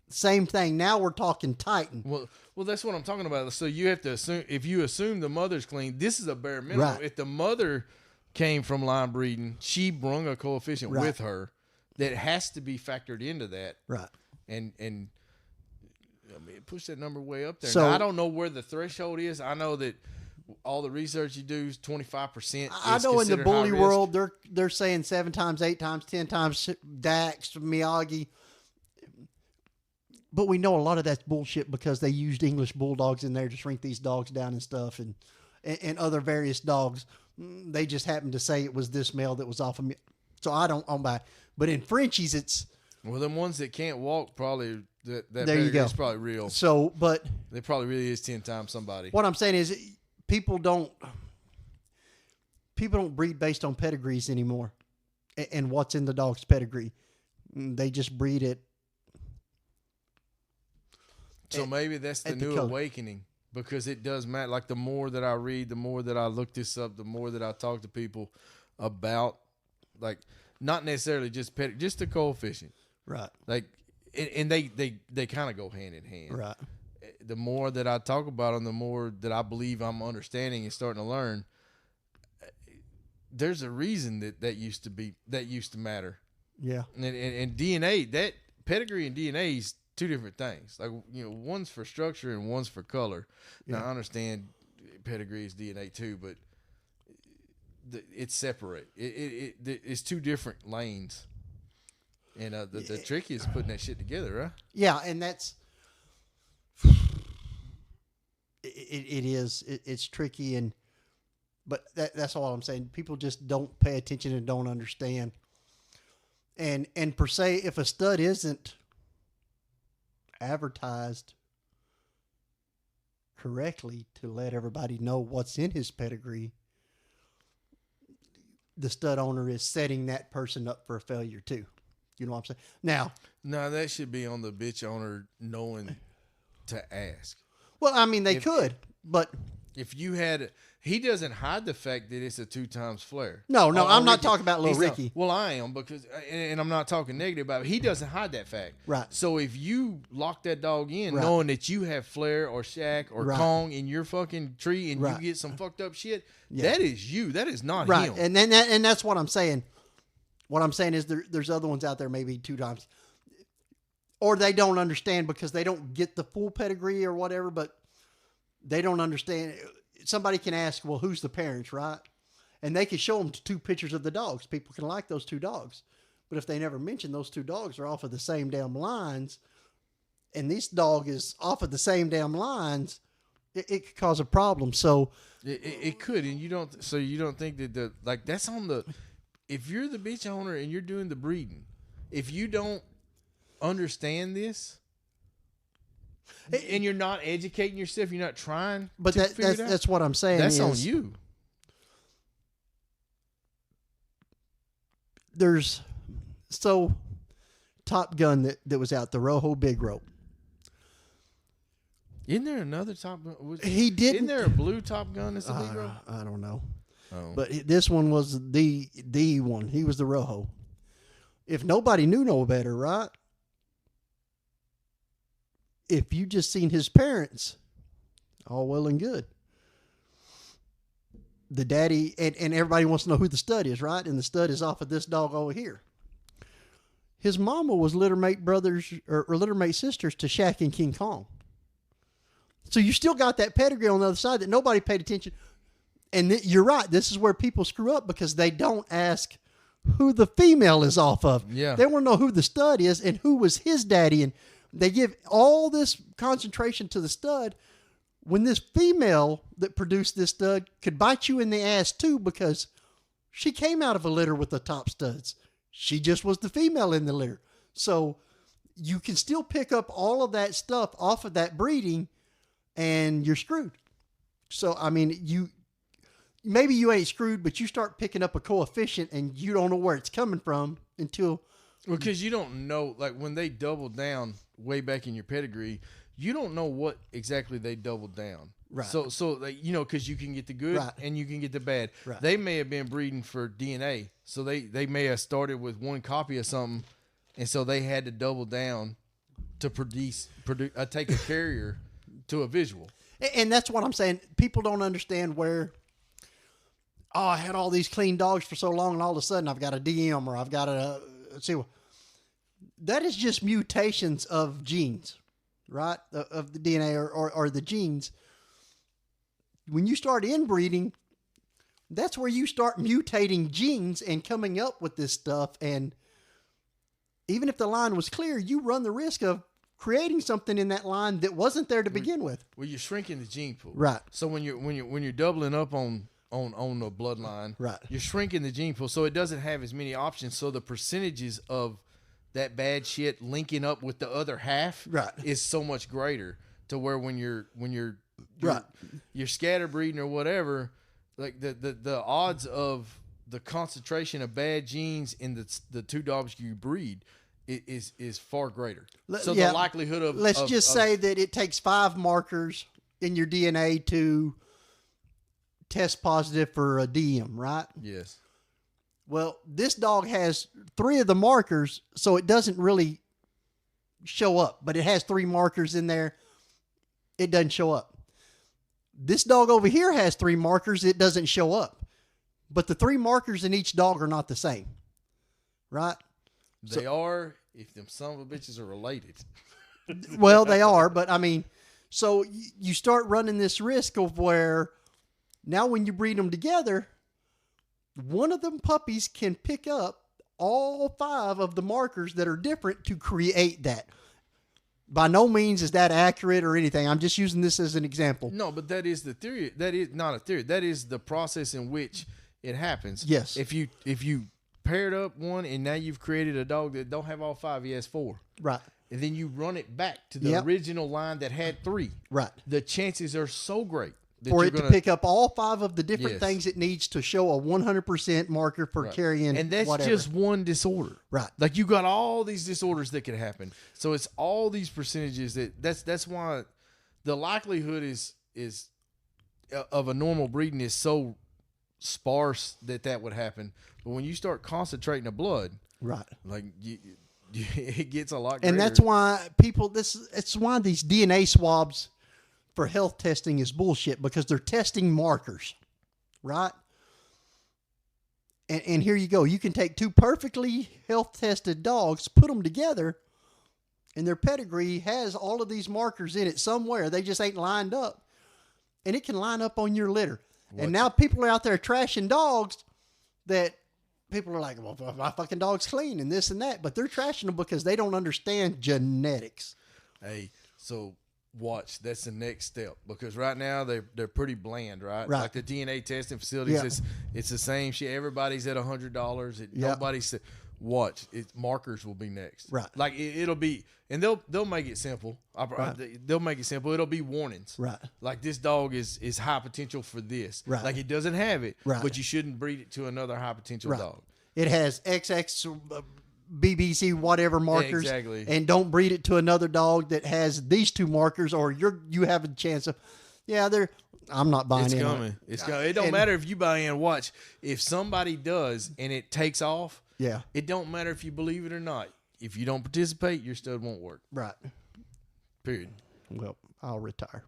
Same thing. Now we're talking Titan. Well, that's what I'm talking about. So you have to assume, if you assume the mother's clean, this is a bare minimum. Right. If the mother came from line breeding, she brung a coefficient with her that has to be factored into that. Right. And I mean, push that number way up there. So, now, I don't know where the threshold is. I know that all the research you do is 25%. I know in the bully world they're saying 7 times, 8 times, 10 times Dax, Miyagi. But we know a lot of that's bullshit because they used English bulldogs in there to shrink these dogs down and stuff, and other various dogs. They just happened to say it was this male that was off of me. So I don't own by. But in Frenchies, it's them ones that can't walk probably. That there you go. Is probably real. So, but it probably really is 10 times somebody. What I'm saying is, people don't breed based on pedigrees anymore, and what's in the dog's pedigree. They just breed it. So maybe that's the new awakening, because it does matter. Like the more that I read, the more that I look this up, the more that I talk to people about, like not necessarily just just the coefficient, right? Like. And they kind of go hand in hand. Right. The more that I talk about them, the more that I believe I'm understanding and starting to learn. There's a reason that used to matter. Yeah. And DNA, that pedigree and DNA is 2 different things. Like, one's for structure and one's for color. Yeah. Now I understand pedigree is DNA too, but it's separate. It's 2 different lanes. And the trick is putting that shit together, right? Yeah, and that's it is. It's tricky, but that's all I'm saying. People just don't pay attention and don't understand. And per se, if a stud isn't advertised correctly to let everybody know what's in his pedigree, the stud owner is setting that person up for a failure too. You know what I'm saying? Now, no, that should be on the bitch owner knowing to ask. Well, I mean, they could, but if you had, he doesn't hide the fact that it's a 2 times flare. no, I'm not Ricky. talking about little He's not- Ricky. well, I am because, and I'm not talking negative about it. He doesn't hide that fact. Right. So if you lock that dog in, Right. knowing that you have flare or shack or Right. Kong in your fucking tree, and Right. you get some fucked up shit, Yeah. that is you. That is not Right, him. and that's what I'm saying. What I'm saying is there's other ones out there maybe 2 times, or they don't understand because they don't get the full pedigree or whatever, but they don't understand. Somebody can ask, well, who's the parents, right? And they can show them 2 pictures of the dogs. People can like those 2 dogs, but if they never mention those 2 dogs are off of the same damn lines, and this dog is off of the same damn lines, it could cause a problem. So It could, and you don't. So you don't think that that's on the. If you're the bitch owner and you're doing the breeding, if you don't understand this, and you're not educating yourself, you're not trying. But to figure it out, that's what I'm saying. that's is on you. There's Top Gun that was out, the Rojo Big Rope. Isn't there another Top Gun? He didn't. Isn't there a blue Top Gun that's a big rope? I don't know. Oh. But this one was the one. He was the Rojo. If nobody knew no better, right? If you just seen his parents, all well and good. The daddy, and everybody wants to know who the stud is, right? And the stud is off of this dog over here. His mama was littermate brothers or littermate sisters to Shaq and King Kong. So you still got that pedigree on the other side that nobody paid attention. And you're right. This is where people screw up because they don't ask who the female is off of. Yeah. They want to know who the stud is and who was his daddy. And they give all this concentration to the stud when this female that produced this stud could bite you in the ass too because she came out of a litter with the top studs. She just was the female in the litter. So you can still pick up all of that stuff off of that breeding and you're screwed. So, I mean, maybe you ain't screwed, but you start picking up a coefficient and you don't know where it's coming from until... Because you don't know, like when they double down way back in your pedigree, you don't know what exactly they doubled down. Right. So like, because you can get the good Right. and you can get the bad. Right. They may have been breeding for DNA. So they may have started with one copy of something, and so they had to double down to take a carrier to a visual. And that's what I'm saying. People don't understand where, I had all these clean dogs for so long and all of a sudden I've got a DM or I've got a, that is just mutations of genes, right? Of the DNA or the genes. When you start inbreeding, that's where you start mutating genes and coming up with this stuff. And even if the line was clear, you run the risk of creating something in that line that wasn't there to begin with. Well, you're shrinking the gene pool. Right. So when you're doubling up on the bloodline, Right. you're shrinking the gene pool, so it doesn't have as many options. So the percentages of that bad shit linking up with the other half Right. is so much greater. To where when you're Right. you're scatter breeding or whatever, like the odds of the concentration of bad genes in the 2 dogs you breed is far greater. So Yeah. the likelihood of Let's just say that it takes 5 markers in your DNA to test positive for a DM, right? yes. Well, this dog has 3 of the markers, so it doesn't really show up, but it has 3 markers in there. It doesn't show up. This dog over here has 3 markers. It doesn't show up. But the 3 markers in each dog are not the same, right? They are if them son of a bitches are related. Well, they are, but I mean, so you start running this risk of where now when you breed them together, one of them puppies can pick up all 5 of the markers that are different to create that. By no means is that accurate or anything. I'm just using this as an example. No, but that is the theory. That is not a theory. That is the process in which it happens. Yes. If you paired up one and now you've created a dog that don't have all 5, he has 4. Right. And then you run it back to the Yep. original line that had 3. Right. The chances are so great that For you're it gonna to pick up all 5 of the different Yes. things it needs to show a 100% marker for Right. carrying and that's whatever. just one disorder. Right. Like you got all these disorders that could happen. So it's all these percentages that's why the likelihood is of a normal breeding is so sparse that would happen. But when you start concentrating the blood, right, like it gets a lot greater. And that's why it's why these DNA swabs for health testing is bullshit, because they're testing markers, right? And here you go. You can take two perfectly health tested dogs, put them together, and their pedigree has all of these markers in it somewhere. They just ain't lined up. And it can line up on your litter. And now people are out there trashing dogs that people are like, well, my fucking dog's clean and this and that. But they're trashing them because they don't understand genetics. Hey, so watch. That's the next step, because right now they're pretty bland, right? Right. Like the DNA testing facilities, it's the same shit. Everybody's at $100. Nobody's watch. Markers will be next, right? Like it'll be, and they'll make it simple. They'll make it simple. It'll be warnings, right? Like this dog is high potential for this, right? Like it doesn't have it, right? But you shouldn't breed it to another high potential dog. It has XX. BBC whatever markers, exactly. And don't breed it to another dog that has these two markers, or you have a chance of, I'm not buying it's in. Coming. It's coming. It don't matter if you buy in. Watch, if somebody does and it takes off, it don't matter if you believe it or not. If you don't participate, your stud won't work. Right. Period. Well, I'll retire.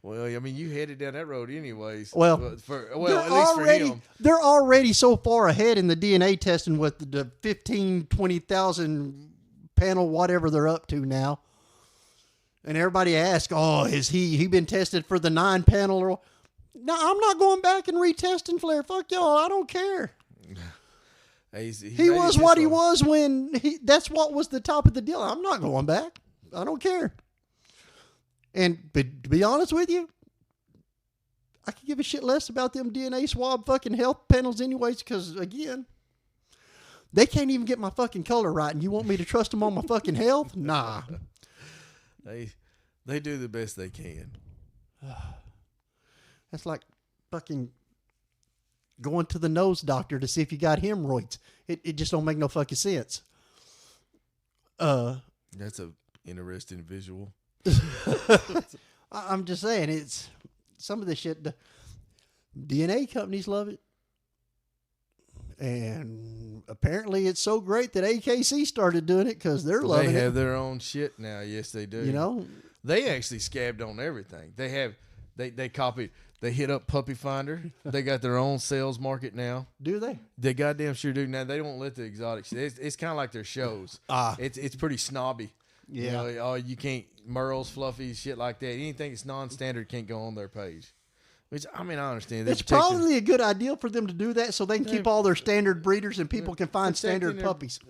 Well, I mean, you headed down that road anyways. Well, at least for him. They're already so far ahead in the DNA testing with the 15, 20,000 panel, whatever they're up to now. And everybody asks, is he been tested for the 9 panel? Or no, I'm not going back and retesting Flair. Fuck y'all. I don't care. He was what he was when that's what was the top of the deal. I'm not going back. I don't care. And to be honest with you, I could give a shit less about them DNA swab fucking health panels anyways, because, again, they can't even get my fucking color right, and you want me to trust them on my fucking health? Nah. They do the best they can. That's like fucking going to the nose doctor to see if you got hemorrhoids. It just don't make no fucking sense. That's a interesting visual. I'm just saying, it's some of the shit. The DNA companies love it, and apparently it's so great that AKC started doing it because they're loving it. They have their own shit now. Yes, they do. You know, they actually scabbed on everything. They copied. They hit up Puppy Finder. They got their own sales market now. Do they? They goddamn sure do. Now they won't let the exotic shit. It's kind of like their shows. It's pretty snobby. Yeah. You know, you can't Merles, Fluffies, shit like that. Anything that's non-standard can't go on their page. Which, I mean, I understand. It's probably a good idea for them to do that so they can keep all their standard breeders and people can find standard puppies.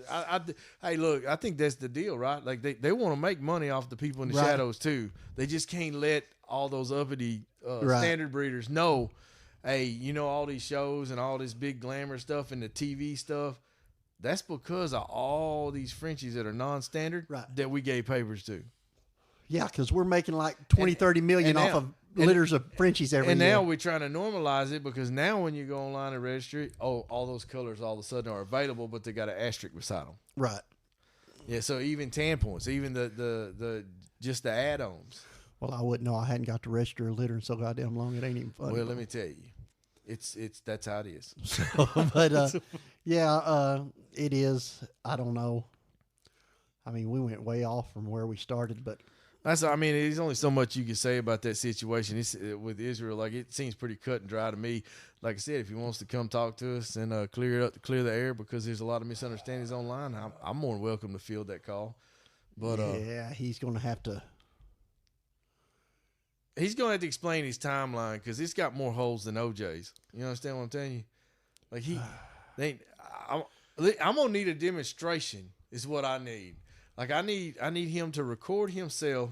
Hey, look, I think that's the deal, right? Like, they want to make money off the people in the shadows, too. They just can't let all those uppity standard breeders know, hey, you know, all these shows and all this big glamour stuff and the TV stuff, that's because of all these Frenchies that are non-standard that we gave papers to. Yeah, because we're making like 20, 30 million off of litters of Frenchies every year. And now we're trying to normalize it, because now when you go online and register, all those colors all of a sudden are available, but they got an asterisk beside them. Right. Yeah, so even tampons, even the just the add-ons. Well, I wouldn't know. I hadn't got to register a litter in so goddamn long. It ain't even funny. Well, let me tell you. It's that's how it is. But it is. I don't know. I mean, we went way off from where we started, but there's only so much you can say about that situation. It's, with Israel, like, it seems pretty cut and dry to me. Like I said, if he wants to come talk to us and clear the air, because there's a lot of misunderstandings online, I'm more than welcome to field that call. But he's going to have to. He's going to have to explain his timeline, because it's got more holes than OJ's. You understand what I'm telling you? Like, I'm going to need a demonstration is what I need. Like, I need him to record himself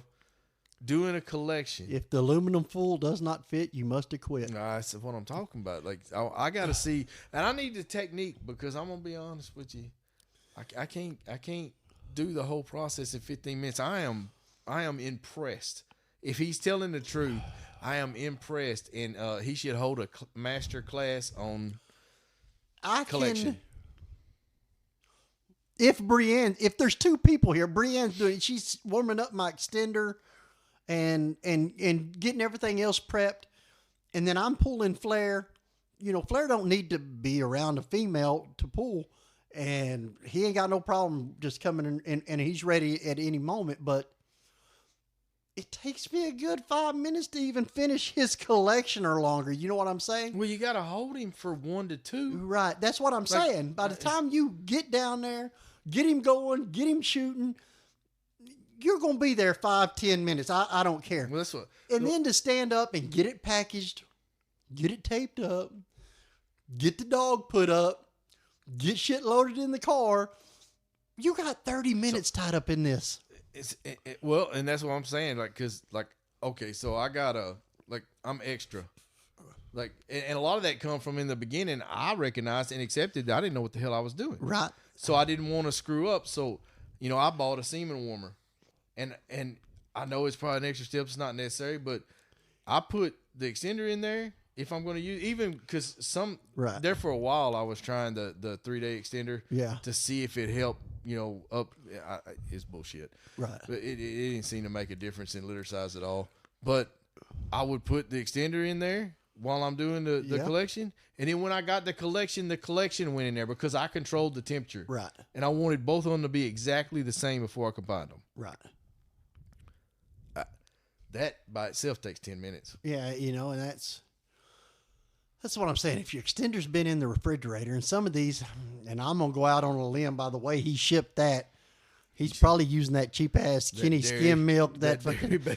doing a collection. If the aluminum foil does not fit, you must acquit. Nah, that's what I'm talking about. Like, I got to see, and I need the technique, because I'm going to be honest with you. I can't do the whole process in 15 minutes. I am impressed. If he's telling the truth, I am impressed, and he should hold a master class on collection. if there's two people here, Brienne's doing, she's warming up my extender and getting everything else prepped, and then I'm pulling Flair. You know, Flair don't need to be around a female to pull, and he ain't got no problem just coming in, and he's ready at any moment, but it takes me a good 5 minutes to even finish his collection or longer. You know what I'm saying? Well, you got to hold him for 1 to 2. Right. That's what I'm saying. By the time you get down there, get him going, get him shooting, you're going to be there 5-10 minutes. I don't care. Well, that's what. And then to stand up and get it packaged, get it taped up, get the dog put up, get shit loaded in the car. You got 30 minutes tied up in this. Well, and that's what I'm saying. Like, cause okay, so I gotta, I'm extra. And a lot of that come from in the beginning. I recognized and accepted that I didn't know what the hell I was doing. Right. So I didn't want to screw up. So, I bought a semen warmer, and I know it's probably an extra step. It's not necessary, but I put the extender in there if I'm going to use, even because there for a while I was trying the 3-day extender to see if it helped, up. It's bullshit. Right. But it didn't seem to make a difference in litter size at all. But I would put the extender in there while I'm doing the collection. And then when I got the collection went in there because I controlled the temperature. Right. And I wanted both of them to be exactly the same before I combined them. Right. That by itself takes 10 minutes. Yeah, and that's what I'm saying. If your extender's been in the refrigerator, and some of these, and I'm going to go out on a limb, by the way he shipped that, he's probably using that cheap-ass Kenny skim milk that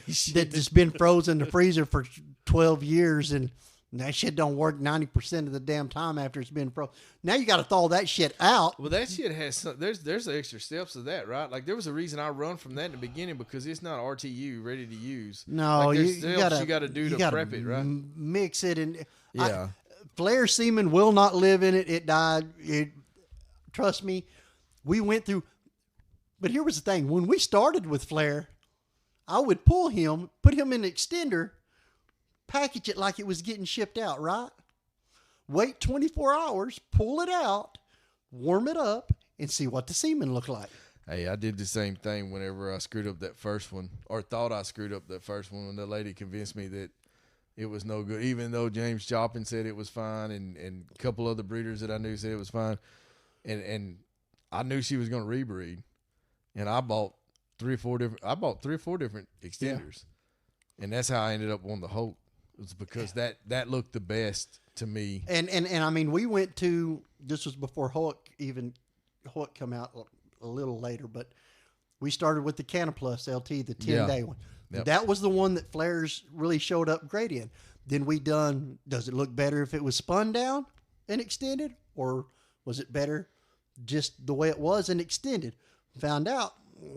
just been frozen in the freezer for 12 years, and that shit don't work 90% of the damn time after it's been frozen. Now you got to thaw that shit out. Well, that shit has there's extra steps of that, right? Like there was a reason I run from that in the beginning because it's not RTU ready to use. No, you got to do to prep it, right? Mix it and yeah. Flair semen will not live in it. It died. Trust me, we went through. But here was the thing: when we started with Flair, I would pull him, put him in an extender, package it like it was getting shipped out, right? Wait 24 hours, pull it out, warm it up, and see what the semen looked like. Hey, I did the same thing whenever I screwed up that first one, or thought I screwed up that first one, when the lady convinced me that it was no good, even though James Choppin said it was fine, and a couple other breeders that I knew said it was fine, and I knew she was going to rebreed, and I bought three or four different extenders, and that's how I ended up on the Hope. It was because that looked the best to me. And I mean, we went to, this was before Hook come out a little later, but we started with the Canaplus LT, the 10-day one. Yep. That was the one that Flair's really showed up great in. Then does it look better if it was spun down and extended, or was it better just the way it was and extended? Found out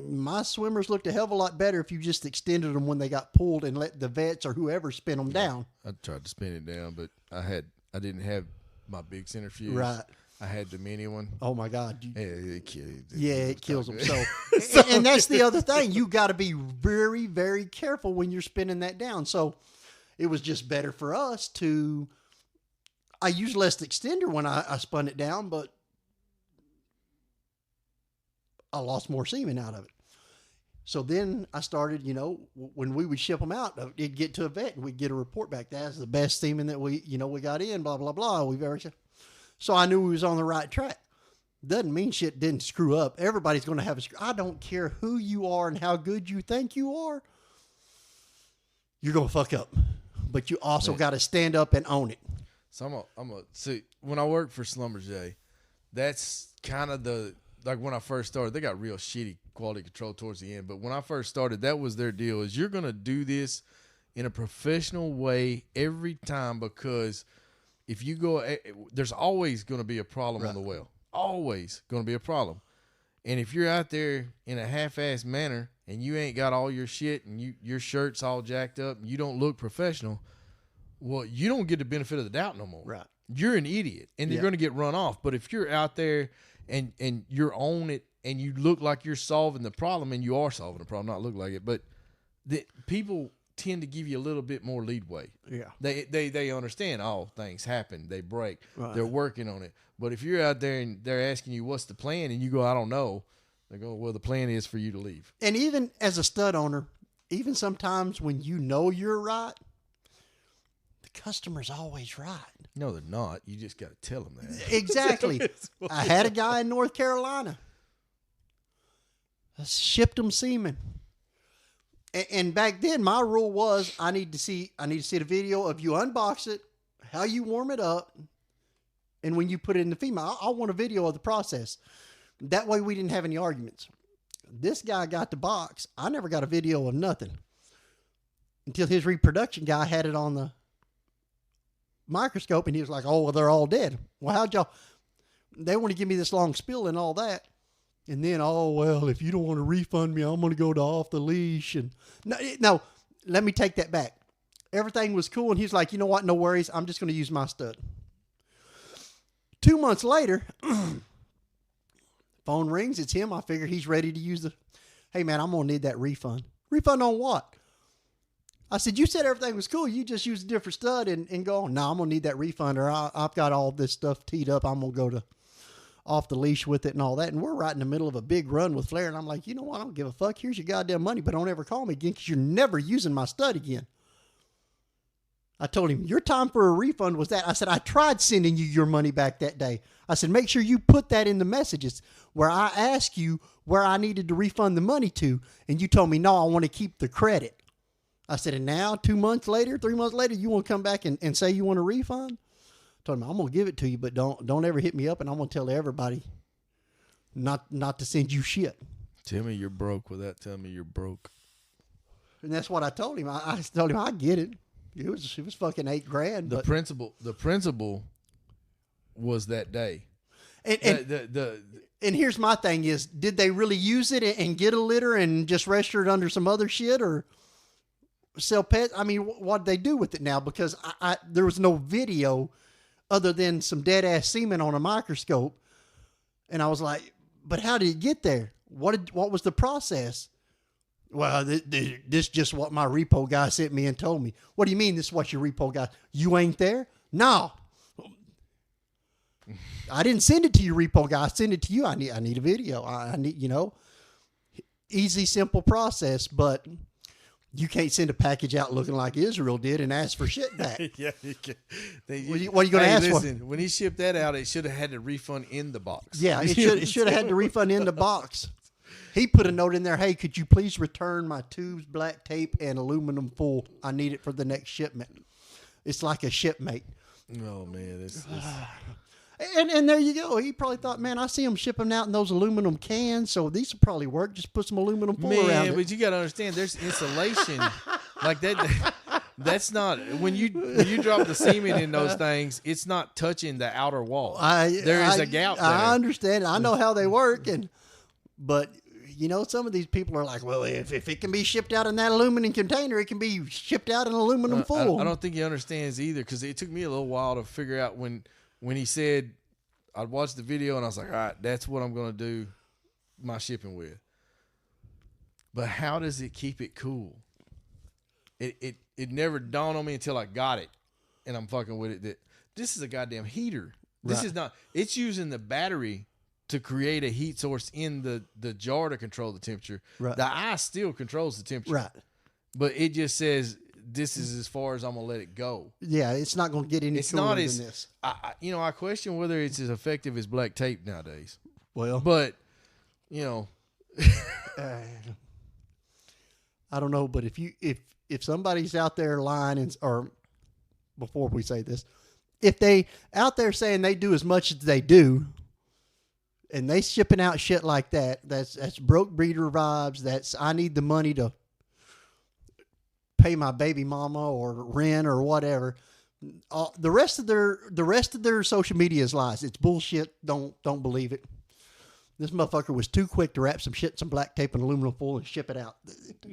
my swimmers looked a hell of a lot better if you just extended them when they got pulled and let the vets or whoever spin them down. I tried to spin it down, but I didn't have my big centrifuge. Right. I had the mini one. Oh my God! It kills them. So, and that's the other thing. You got to be very, very careful when you're spinning that down. So, it was just better for us to. I used less extender when I spun it down, but I lost more semen out of it. So then I started, when we would ship them out, it'd get to a vet and we'd get a report back. That's the best semen that we got in. Blah blah blah. We've ever. So I knew we was on the right track. Doesn't mean shit didn't screw up. Everybody's going to have a screw. I don't care who you are and how good you think you are. You're going to fuck up. But you also got to stand up and own it. So see, when I worked for Schlumberger, that's kind of when I first started, they got real shitty quality control towards the end. But when I first started, that was their deal, is you're going to do this in a professional way every time, because if you go, there's always going to be a problem on the well. Always going to be a problem. And if you're out there in a half-assed manner and you ain't got all your shit and your shirt's all jacked up and you don't look professional, well, you don't get the benefit of the doubt no more. Right. You're an idiot, and you're going to get run off. But if you're out there and you're on it and you look like you're solving the problem, and you are solving the problem, not look like it, but the people tend to give you a little bit more leadway. Yeah. They understand, oh, things happen, they break, Right. they're working on it. But if you're out there and they're asking you what's the plan, and you go, I don't know, they go, well, the plan is for you to leave. And even as a stud owner, even sometimes when you know you're right, the customer's always right. No, they're not. You just got to tell them that. Exactly. I had a guy in North Carolina. I shipped him semen. And back then, my rule was I need to see the video of you unbox it, how you warm it up, and when you put it in the female. I want a video of the process. That way, we didn't have any arguments. This guy got the box. I never got a video of nothing until his reproduction guy had it on the microscope, and he was like, "Oh, well, they're all dead." Well, how'd y'all? They want to give me this long spiel and all that. And then, oh, well, if you don't want to refund me, I'm going to go to off the leash. And no, let me take that back. Everything was cool. And he's like, you know what? No worries. I'm just going to use my stud. 2 months later, phone rings. It's him. I figure he's ready to use hey, man, I'm going to need that refund. Refund on what? I said, you said everything was cool. You just use a different stud and go, no, I'm going to need that refund, or I've got all this stuff teed up. I'm going to go to off the leash with it and all that. And we're right in the middle of a big run with Flair. And I'm like, you know what? I don't give a fuck. Here's your goddamn money, but don't ever call me again because you're never using my stud again. I told him, your time for a refund was that. I said, I tried sending you your money back that day. I said, make sure you put that in the messages where I asked you where I needed to refund the money to. And you told me, no, I want to keep the credit. I said, and now 2 months later, 3 months later, you want to come back and say you want a refund? I told him, I'm going to give it to you, but don't ever hit me up, and I'm going to tell everybody not to send you shit. Tell me you're broke without telling me you're broke. And that's what I told him. I told him I get it. It was fucking $8,000. The principle was that day. And here's my thing is, did they really use it and get a litter and just register it under some other shit, or sell pets? I mean, what did they do with it now? Because there was no video other than some dead ass semen on a microscope. And I was like, but how did it get there? What was the process? Well, this just what my repo guy sent me and told me. What do you mean this is what your repo guy? You ain't there? No. I didn't send it to your repo guy. I sent it to you. I need a video. I need, easy, simple process, but you can't send a package out looking like Israel did and ask for shit back. Yeah, you can. What are you going to ask for? When he shipped that out, it should have had the refund in the box. Yeah, it should have had the refund in the box. He put a note in there, hey, could you please return my tubes, black tape, and aluminum foil? I need it for the next shipment. It's like a shipmate. Oh, man. This. And there you go. He probably thought, man, I see them shipping out in those aluminum cans, so these will probably work. Just put some aluminum foil around it. But you got to understand, there's insulation like that. That's not when you drop the semen in those things. It's not touching the outer wall. There is a gap there. I understand. I know how they work, but some of these people are like, well, if it can be shipped out in that aluminum container, it can be shipped out in aluminum foil. I don't think he understands either, because it took me a little while to figure out when he said, I'd watched the video and I was like, all right, that's what I'm going to do my shipping with. But how does it keep it cool? It never dawned on me until I got it and I'm fucking with it that this is a goddamn heater. This is not, it's using the battery to create a heat source in the jar to control the temperature. Right. The ice still controls the temperature. Right. But it just says, this is as far as I'm going to let it go. Yeah, it's not going to get any cooler than this. I question whether it's as effective as black tape nowadays. Well. But, I don't know, but if somebody's out there lying, or before we say this, if they out there saying they do as much as they do, and they shipping out shit like that, that's broke breeder vibes. That's I need the money to pay my baby mama or rent or whatever. The rest of their social media is lies. It's bullshit. Don't believe it. This motherfucker was too quick to wrap some shit in some black tape and aluminum foil and ship it out.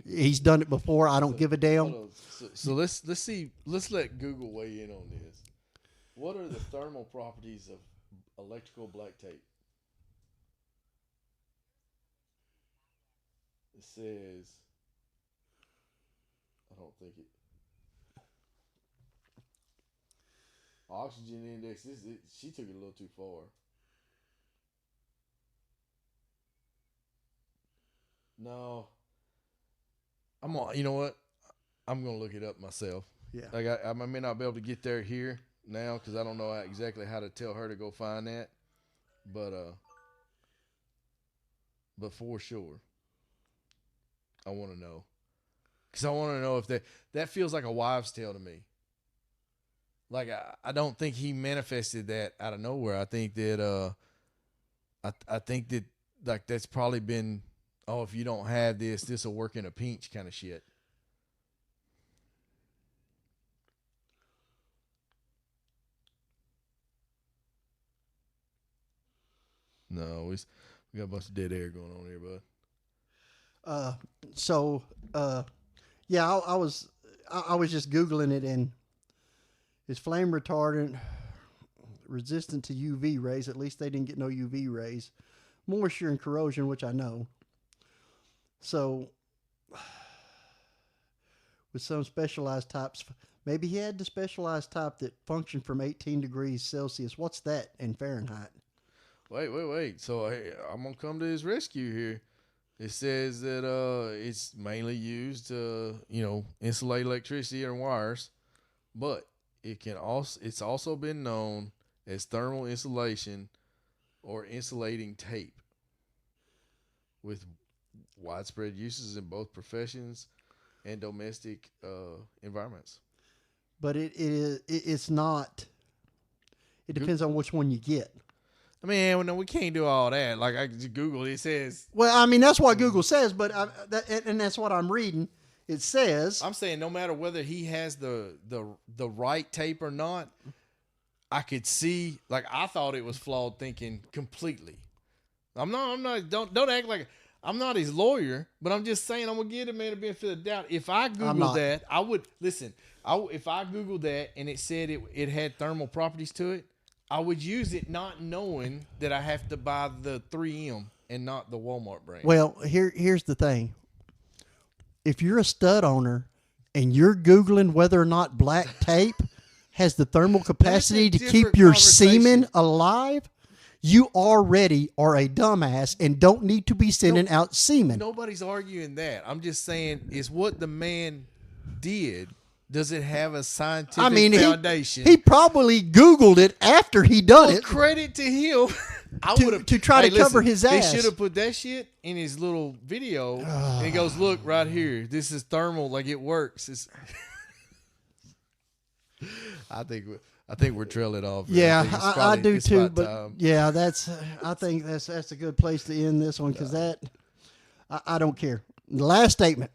He's done it before. I don't give a damn. So let's see. Let's let Google weigh in on this. What are the thermal properties of electrical black tape? It says I don't think it. Oxygen index. She took it a little too far. No. You know what? I'm gonna look it up myself. Yeah. Like I may not be able to get there here now because I don't know exactly how to tell her to go find that, but for sure, I want to know because I want to know if that feels like a wives' tale to me. Like I don't think he manifested that out of nowhere. I think that I think that like that's probably been, oh, if you don't have this will work in a pinch kind of shit. No, we got a bunch of dead air going on here, bud. Yeah, I was just Googling it, and it's flame retardant, resistant to UV rays. At least they didn't get no UV rays. Moisture and corrosion, which I know. So, with some specialized types, maybe he had the specialized type that functioned from 18 degrees Celsius. What's that in Fahrenheit? Wait. So I'm going to come to his rescue here. It says that it's mainly used to, insulate electricity and wires, but it's also been known as thermal insulation or insulating tape with widespread uses in both professions and domestic environments. But it's not. It depends on which one you get. I mean, no, we can't do all that. Like I just Google it says. Well, I mean that's what Google says, but and that's what I'm reading. It says. I'm saying no matter whether he has the right tape or not, I could see. Like I thought it was flawed thinking completely. I'm not. Don't act like I'm not his lawyer, but I'm just saying I'm gonna give the man a benefit of the doubt. If I Googled that, I would listen. If I Googled that and it said it had thermal properties to it, I would use it not knowing that I have to buy the 3M and not the Walmart brand. Well, here's the thing. If you're a stud owner and you're Googling whether or not black tape has the thermal capacity to keep your semen alive, you already are a dumbass and don't need to be sending out semen. Nobody's arguing that. I'm just saying it's what the man did. Does it have a scientific foundation? He probably Googled it after he done it. Credit to him. to try to cover his ass. They should have put that shit in his little video. And he goes, look, right here. This is thermal. Like, it works. I think we're trailing off. Yeah, I do too. But yeah, I think that's a good place to end this one because I don't care. The last statement.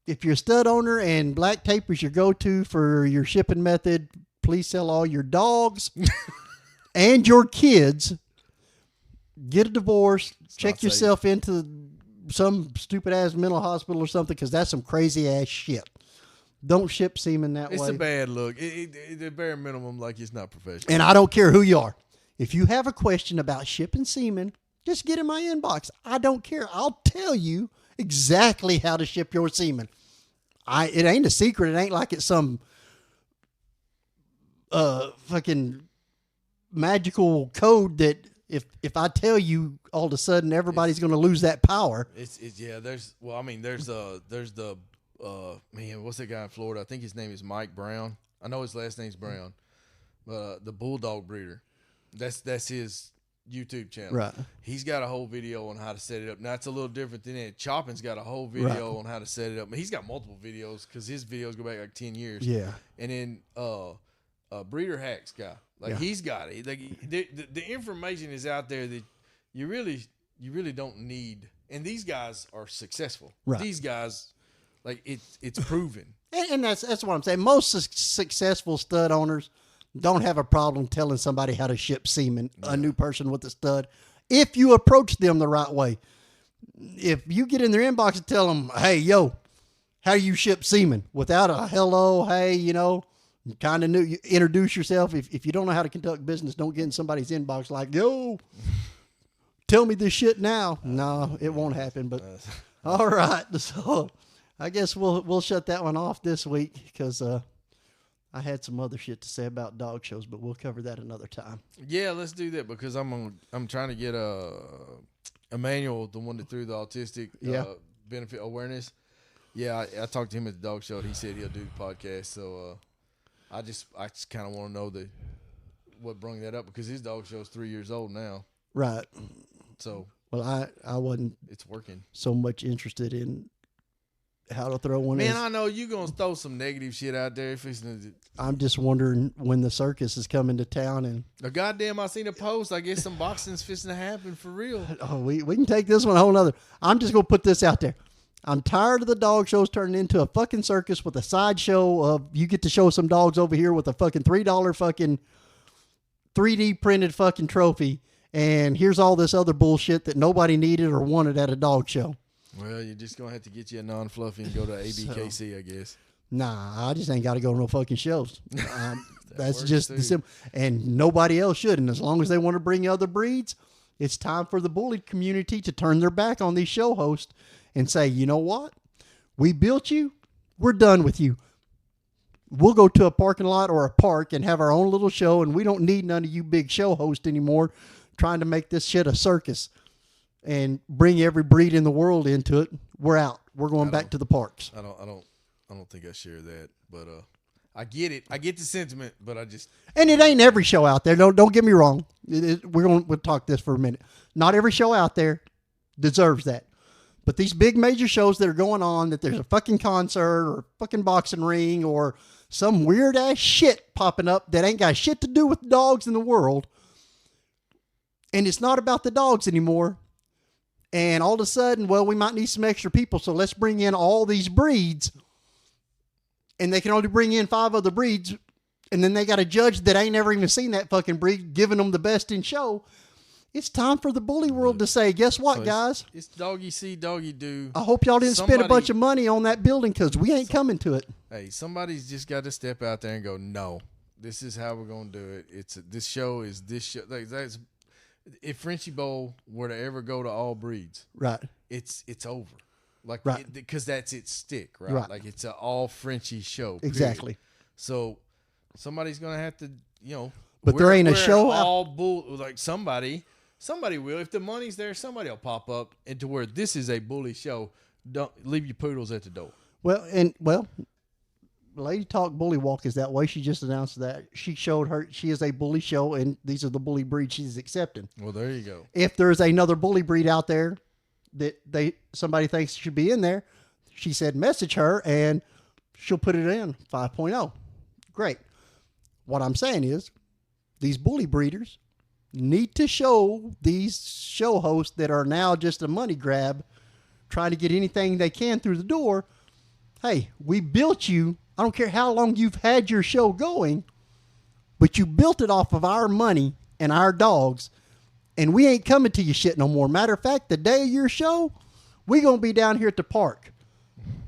If you're a stud owner and black tape is your go-to for your shipping method, please sell all your dogs and your kids. Get a divorce. Check yourself into some stupid-ass mental hospital or something because that's some crazy-ass shit. Don't ship semen that way. It's a bad look. The bare minimum, like it's not professional. And I don't care who you are. If you have a question about shipping semen, just get in my inbox. I don't care. I'll tell you exactly how to ship your semen. It ain't a secret. It ain't like it's some fucking magical code that if I tell you, all of a sudden everybody's going to lose that power. There's the man, what's that guy in Florida? I think his name is Mike Brown. I know his last name's Brown, but the bulldog breeder. That's his YouTube channel. Right. He's got a whole video on how to set it up. Now it's a little different than that. Chopping's got a whole video on how to set it up. He's got multiple videos because his videos go back like 10 years. Yeah. And then Breeder Hacks guy, he's got it. Like the information is out there that you really don't need. And these guys are successful. Right. These guys, like it's proven. And that's what I'm saying. Most successful stud owners don't have a problem telling somebody how to ship semen, a new person with a stud, if you approach them the right way. If you get in their inbox and tell them, hey, yo, how do you ship semen? Without a hello, hey, kind of new, you introduce yourself. If you don't know how to conduct business, don't get in somebody's inbox like, yo, tell me this shit now. No, it won't happen. But all right. So I guess we'll shut that one off this week because I had some other shit to say about dog shows, but we'll cover that another time. Yeah, let's do that because I'm trying to get Emmanuel, the one that threw the autistic benefit awareness. Yeah, I talked to him at the dog show. He said he'll do the podcast. So I just kind of want to know what brought that up because his dog show is 3 years old now. Right. So well, I wasn't. It's working. So much interested in how to throw one. Man, I know you're gonna throw some negative shit out there. I'm just wondering when the circus is coming to town and. Goddamn, I seen a post. I guess some boxing's fixing to happen for real. Oh, we can take this one a whole nother. I'm just gonna put this out there. I'm tired of the dog shows turning into a fucking circus with a sideshow of you get to show some dogs over here with a fucking $3 fucking 3D printed fucking trophy, and here's all this other bullshit that nobody needed or wanted at a dog show. Well, you're just going to have to get you a non-fluffy and go to ABKC, I guess. Nah, I just ain't got to go to no fucking shows. That's just the simple. And nobody else should. And as long as they want to bring other breeds, it's time for the bully community to turn their back on these show hosts and say, you know what? We built you. We're done with you. We'll go to a parking lot or a park and have our own little show, and we don't need none of you big show hosts anymore trying to make this shit a circus and bring every breed in the world into it. We're out. We're going back to the parks. I don't think I share that, but I get it. I get the sentiment, but and it ain't every show out there. Don't get me wrong. We'll talk this for a minute. Not every show out there deserves that. But these big major shows that are going on, that there's a fucking concert or a fucking boxing ring or some weird ass shit popping up that ain't got shit to do with dogs in the world. And it's not about the dogs anymore. And all of a sudden, well, we might need some extra people. So let's bring in all these breeds. And they can only bring in 5 other breeds. And then they got a judge that ain't never even seen that fucking breed giving them the best in show. It's time for the bully world to say, guess what, guys? It's doggy see, doggy do. I hope y'all didn't spend a bunch of money on that building because we ain't coming to it. Hey, somebody's just got to step out there and go, no, this is how we're going to do it. This show is this show. Like, if Frenchie Bowl were to ever go to all breeds, right? It's over. Like, right. Because that's its stick, right? Right. Like, it's an all Frenchie show. Period. Exactly. So somebody's going to have to, But there ain't a show all bull. Like somebody will. If the money's there, somebody will pop up into where this is a bully show. Don't leave your poodles at the door. Well, Lady Talk Bully Walk is that way. She just announced that she is a bully show, and these are the bully breeds she's accepting. Well, there you go. If there's another bully breed out there that somebody thinks should be in there, she said message her and she'll put it in 5.0. Great. What I'm saying is these bully breeders need to show these show hosts that are now just a money grab, trying to get anything they can through the door. Hey, we built you. I don't care how long you've had your show going, but you built it off of our money and our dogs, and we ain't coming to your shit no more. Matter of fact, the day of your show, we going to be down here at the park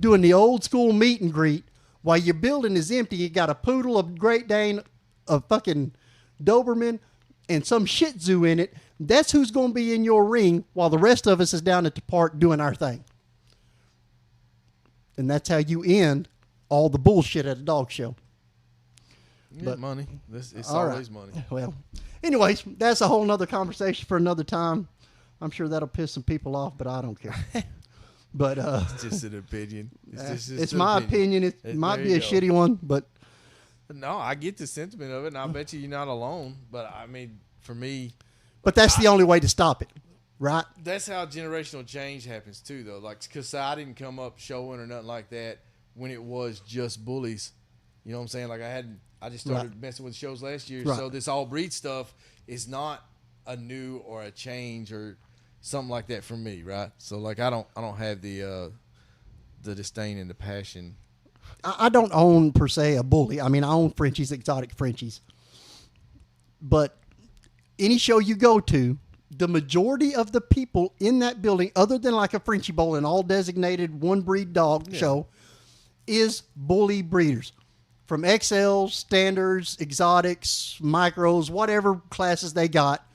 doing the old school meet and greet while your building is empty. You got a poodle, a Great Dane, a fucking Doberman, and some Shih Tzu in it. That's who's going to be in your ring while the rest of us is down at the park doing our thing. And that's how you end all the bullshit at a dog show. But money. It's always money. Well, anyways, that's a whole nother conversation for another time. I'm sure that'll piss some people off, but I don't care. But it's just an opinion. It's my opinion. It might be a shitty one, but no, I get the sentiment of it, and I bet you're not alone. But I mean, for me, but that's the only way to stop it, right? That's how generational change happens too, though. Like, because I didn't come up showing or nothing like that when it was just bullies. You know what I'm saying? Like, I just started messing with shows last year. Right. So this all breed stuff is not a new or a change or something like that for me, right? So like, I don't have the disdain and the passion. I don't own per se a bully. I mean, I own Frenchies, exotic Frenchies. But any show you go to, the majority of the people in that building, other than like a Frenchie Bowl, an all designated one breed dog show, is bully breeders. From XLs, standards, exotics, micros, whatever classes they got.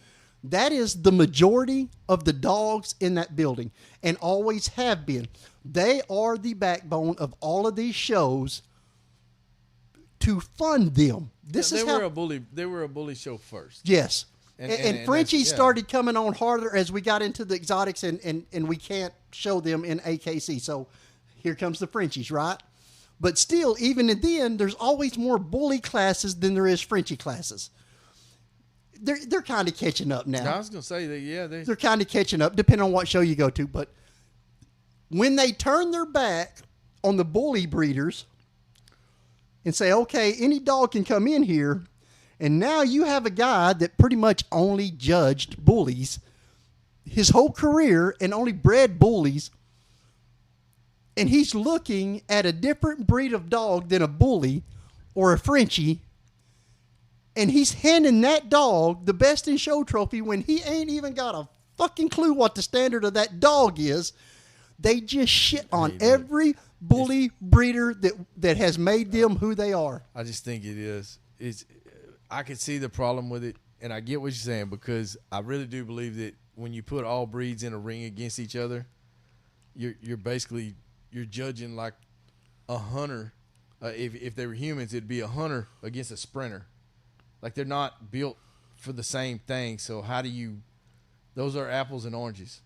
That is the majority of the dogs in that building and always have been. They are the backbone of all of these shows to fund them. They were a bully show first. Yes. And Frenchie yeah. started coming on harder as we got into the exotics, and we can't show them in AKC. So here comes the Frenchies, right? But still, even in the end, there's always more bully classes than there is Frenchie classes. They're kind of catching up now. I was going to say that, yeah. They're kind of catching up, depending on what show you go to. But when they turn their back on the bully breeders and say, okay, any dog can come in here, and now you have a guy that pretty much only judged bullies his whole career and only bred bullies, and he's looking at a different breed of dog than a bully or a Frenchie, and he's handing that dog the best in show trophy when he ain't even got a fucking clue what the standard of that dog is. They just shit on every bully breeder that has made them who they are. I just think it is. I could see the problem with it, and I get what you're saying, because I really do believe that when you put all breeds in a ring against each other, you're basically judging like a hunter. If they were humans, it'd be a hunter against a sprinter. Like, they're not built for the same thing. So how do you? Those are apples and oranges.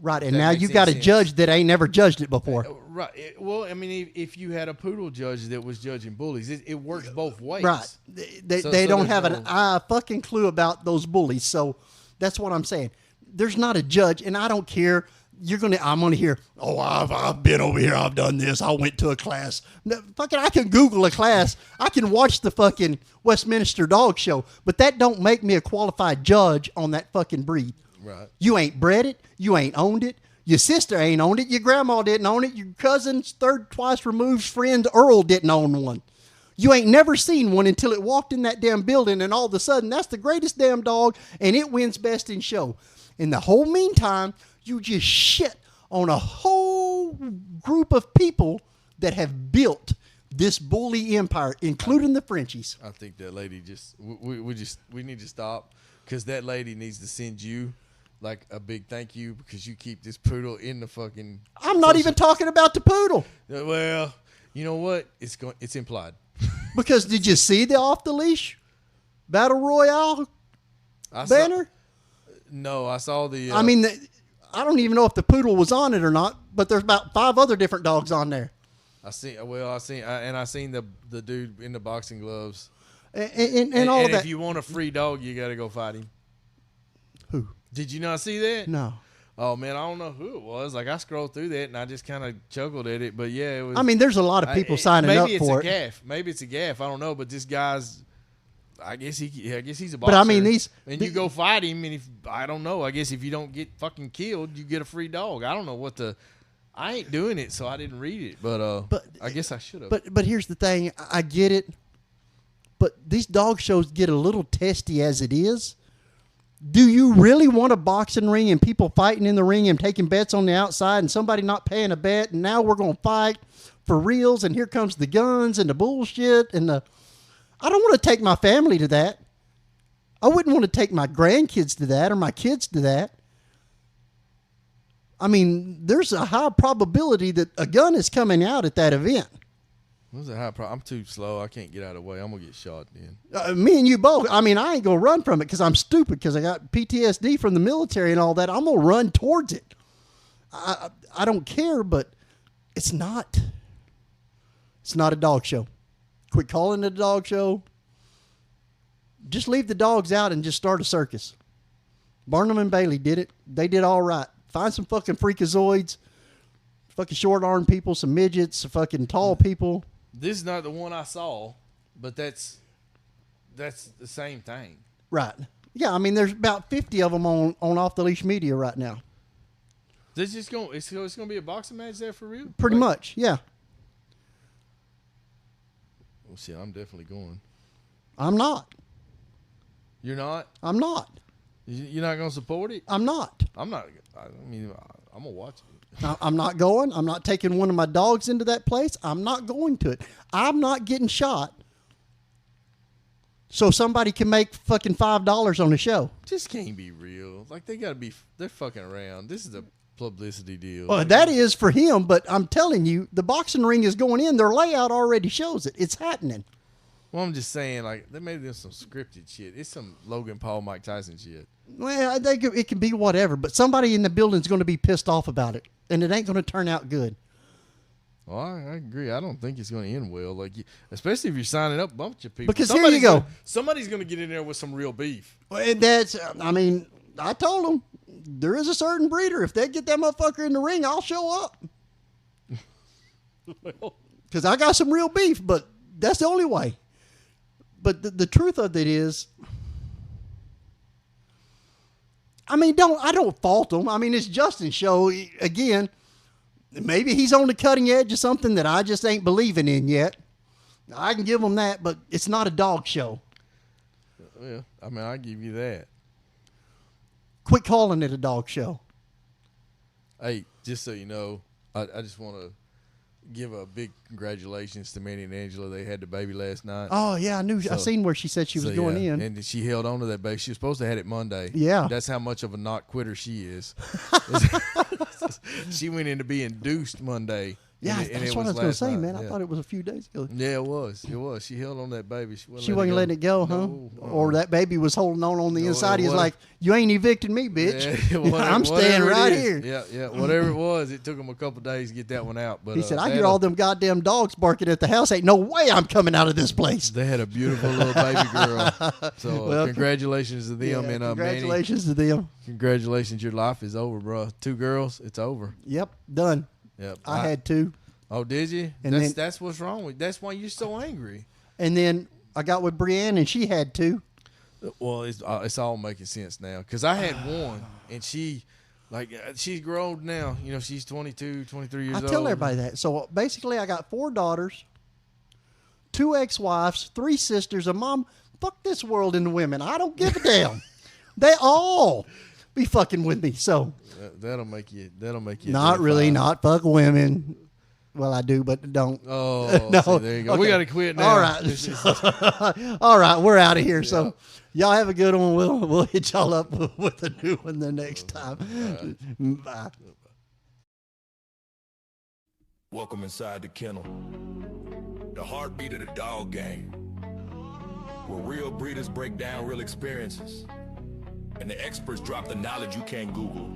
Right, and now you got a judge that ain't never judged it before. Right. Well, I mean, if you had a poodle judge that was judging bullies, it works both ways. Right. They don't have an fucking clue about those bullies. So that's what I'm saying. There's not a judge, and I don't care. I'm gonna hear, oh, I've been over here, I've done this, I went to a class. No, fucking, I can Google a class. I can watch the fucking Westminster Dog Show, but that don't make me a qualified judge on that fucking breed. Right. You ain't bred it. You ain't owned it. Your sister ain't owned it. Your grandma didn't own it. Your cousin's twice removed friend Earl didn't own one. You ain't never seen one until it walked in that damn building, and all of a sudden, that's the greatest damn dog, and it wins best in show. In the whole meantime, you just shit on a whole group of people that have built this bully empire, including the Frenchies. I think that lady we need to stop, because that lady needs to send you like a big thank you, because you keep this poodle in the fucking. I'm not even talking about the poodle. Well, you know what? It's implied. Because did you see the off the leash battle royale banner? No, I saw the. I mean, I don't even know if the poodle was on it or not, but there's about 5 other different dogs on there. I seen the dude in the boxing gloves. And all that. If you want a free dog, you got to go fight him. Who? Did you not see that? No. Oh, man, I don't know who it was. Like, I scrolled through that, and I just kind of chuckled at it. But, yeah, it was. I mean, there's a lot of people signing up for it. Maybe it's a gaff. I don't know. But this guy's, I guess he's a boxer. But, I mean, you go fight him, and I don't know. I guess if you don't get fucking killed, you get a free dog. I don't know what I ain't doing it, so I didn't read it. But I guess I should have. But here's the thing. I get it. But these dog shows get a little testy as it is. Do you really want a boxing ring and people fighting in the ring and taking bets on the outside and somebody not paying a bet, and now we're going to fight for reals, and here comes the guns and the bullshit and I don't want to take my family to that. I wouldn't want to take my grandkids to that or my kids to that. I mean, there's a high probability that a gun is coming out at that event. What's a high I'm too slow. I can't get out of the way. I'm going to get shot then. Me and you both. I mean, I ain't going to run from it because I'm stupid, because I got PTSD from the military and all that. I'm going to run towards it. I don't care, but it's not a dog show. Quit calling it a dog show. Just leave the dogs out and just start a circus. Barnum and Bailey did it. They did all right. Find some fucking freakazoids, fucking short-armed people, some midgets, some fucking tall people. This is not the one I saw, but that's the same thing. Right. Yeah, I mean, there's about 50 of them on Off the Leash Media right now. It's going to be a boxing match there for real? Pretty much, yeah. Well, shit, I'm definitely going. I'm not. You're not? I'm not. You're not going to support it? I'm not. I'm not. I mean, I'm going to watch it. I'm not going. I'm not taking one of my dogs into that place. I'm not going to it. I'm not getting shot so somebody can make fucking $5 on the show. Just can't be real. Like, they're fucking around. This is publicity deal. Well, that is for him, but I'm telling you, the boxing ring is going in. Their layout already shows it. It's happening. Well, I'm just saying, like, they made this some scripted shit. It's some Logan Paul, Mike Tyson shit. Well, I think it can be whatever, but somebody in the building is going to be pissed off about it, and it ain't going to turn out good. Well, I agree. I don't think it's going to end well. Like, especially if you're signing up a bunch of people. Because here you go. Somebody's going to get in there with some real beef. Well, and that's, I mean, I told them there is a certain breeder. If they get that motherfucker in the ring, I'll show up. Because I got some real beef, but that's the only way. But the truth of it is, I mean, I don't fault him. I mean, it's Justin's show. Again, maybe he's on the cutting edge of something that I just ain't believing in yet. I can give him that, but it's not a dog show. Yeah, I mean, I give you that. Quit calling it a dog show. Hey, just so you know, I just want to give a big congratulations to Manny and Angela. They had the baby last night. Oh, yeah, I seen where she said she was going in. And she held on to that baby. She was supposed to have it Monday. Yeah. That's how much of a not quitter she is. She went in to be induced Monday. Yeah, and that's it what I was going to say, man. Yeah. I thought it was a few days ago. Yeah, it was. It was. She held on to that baby. She wasn't letting it go, huh? No, Or that baby was holding on the inside. He's was. like, you ain't evicting me, bitch. Yeah, I'm staying right here. Yeah. Whatever it was, it took him a couple days to get that one out. But He said, I hear all them goddamn dogs barking at the house. Ain't no way I'm coming out of this place. They had a beautiful little baby girl. So Well, congratulations to them. Yeah, and congratulations to them. Congratulations, your life is over, bro. 2 girls, it's over. Yep, done. Yep. I had 2. Oh, did you? And That's what's wrong with. That's why you're so angry. And then I got with Brienne, and she had 2. Well, it's all making sense now. Because I had one, and she's grown now. You know, she's 22, 23 years old. I tell everybody that. So basically, I got 4 daughters, 2 ex-wives, 3 sisters, a mom. Fuck this world and the women. I don't give a damn. They all be fucking with me. So that'll make you. Not really. Not fuck women. Well, I do, but don't. Oh, no. See, there you go. Okay. We got to quit now. All right. All right, we're out of here. Yeah. So y'all have a good one. We'll hit y'all up with a new one the next time. Bye. Welcome inside the kennel, the heartbeat of the dog game, where real breeders break down real experiences, and the experts drop the knowledge you can't Google.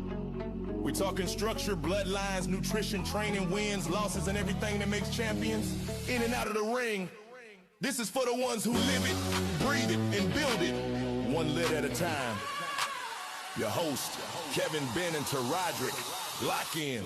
We talking structure, bloodlines, nutrition, training, wins, losses, and everything that makes champions in and out of the ring. This is for the ones who live it, breathe it, and build it, one lit at a time. Your host, Kevin Ben and Roderick. Lock in.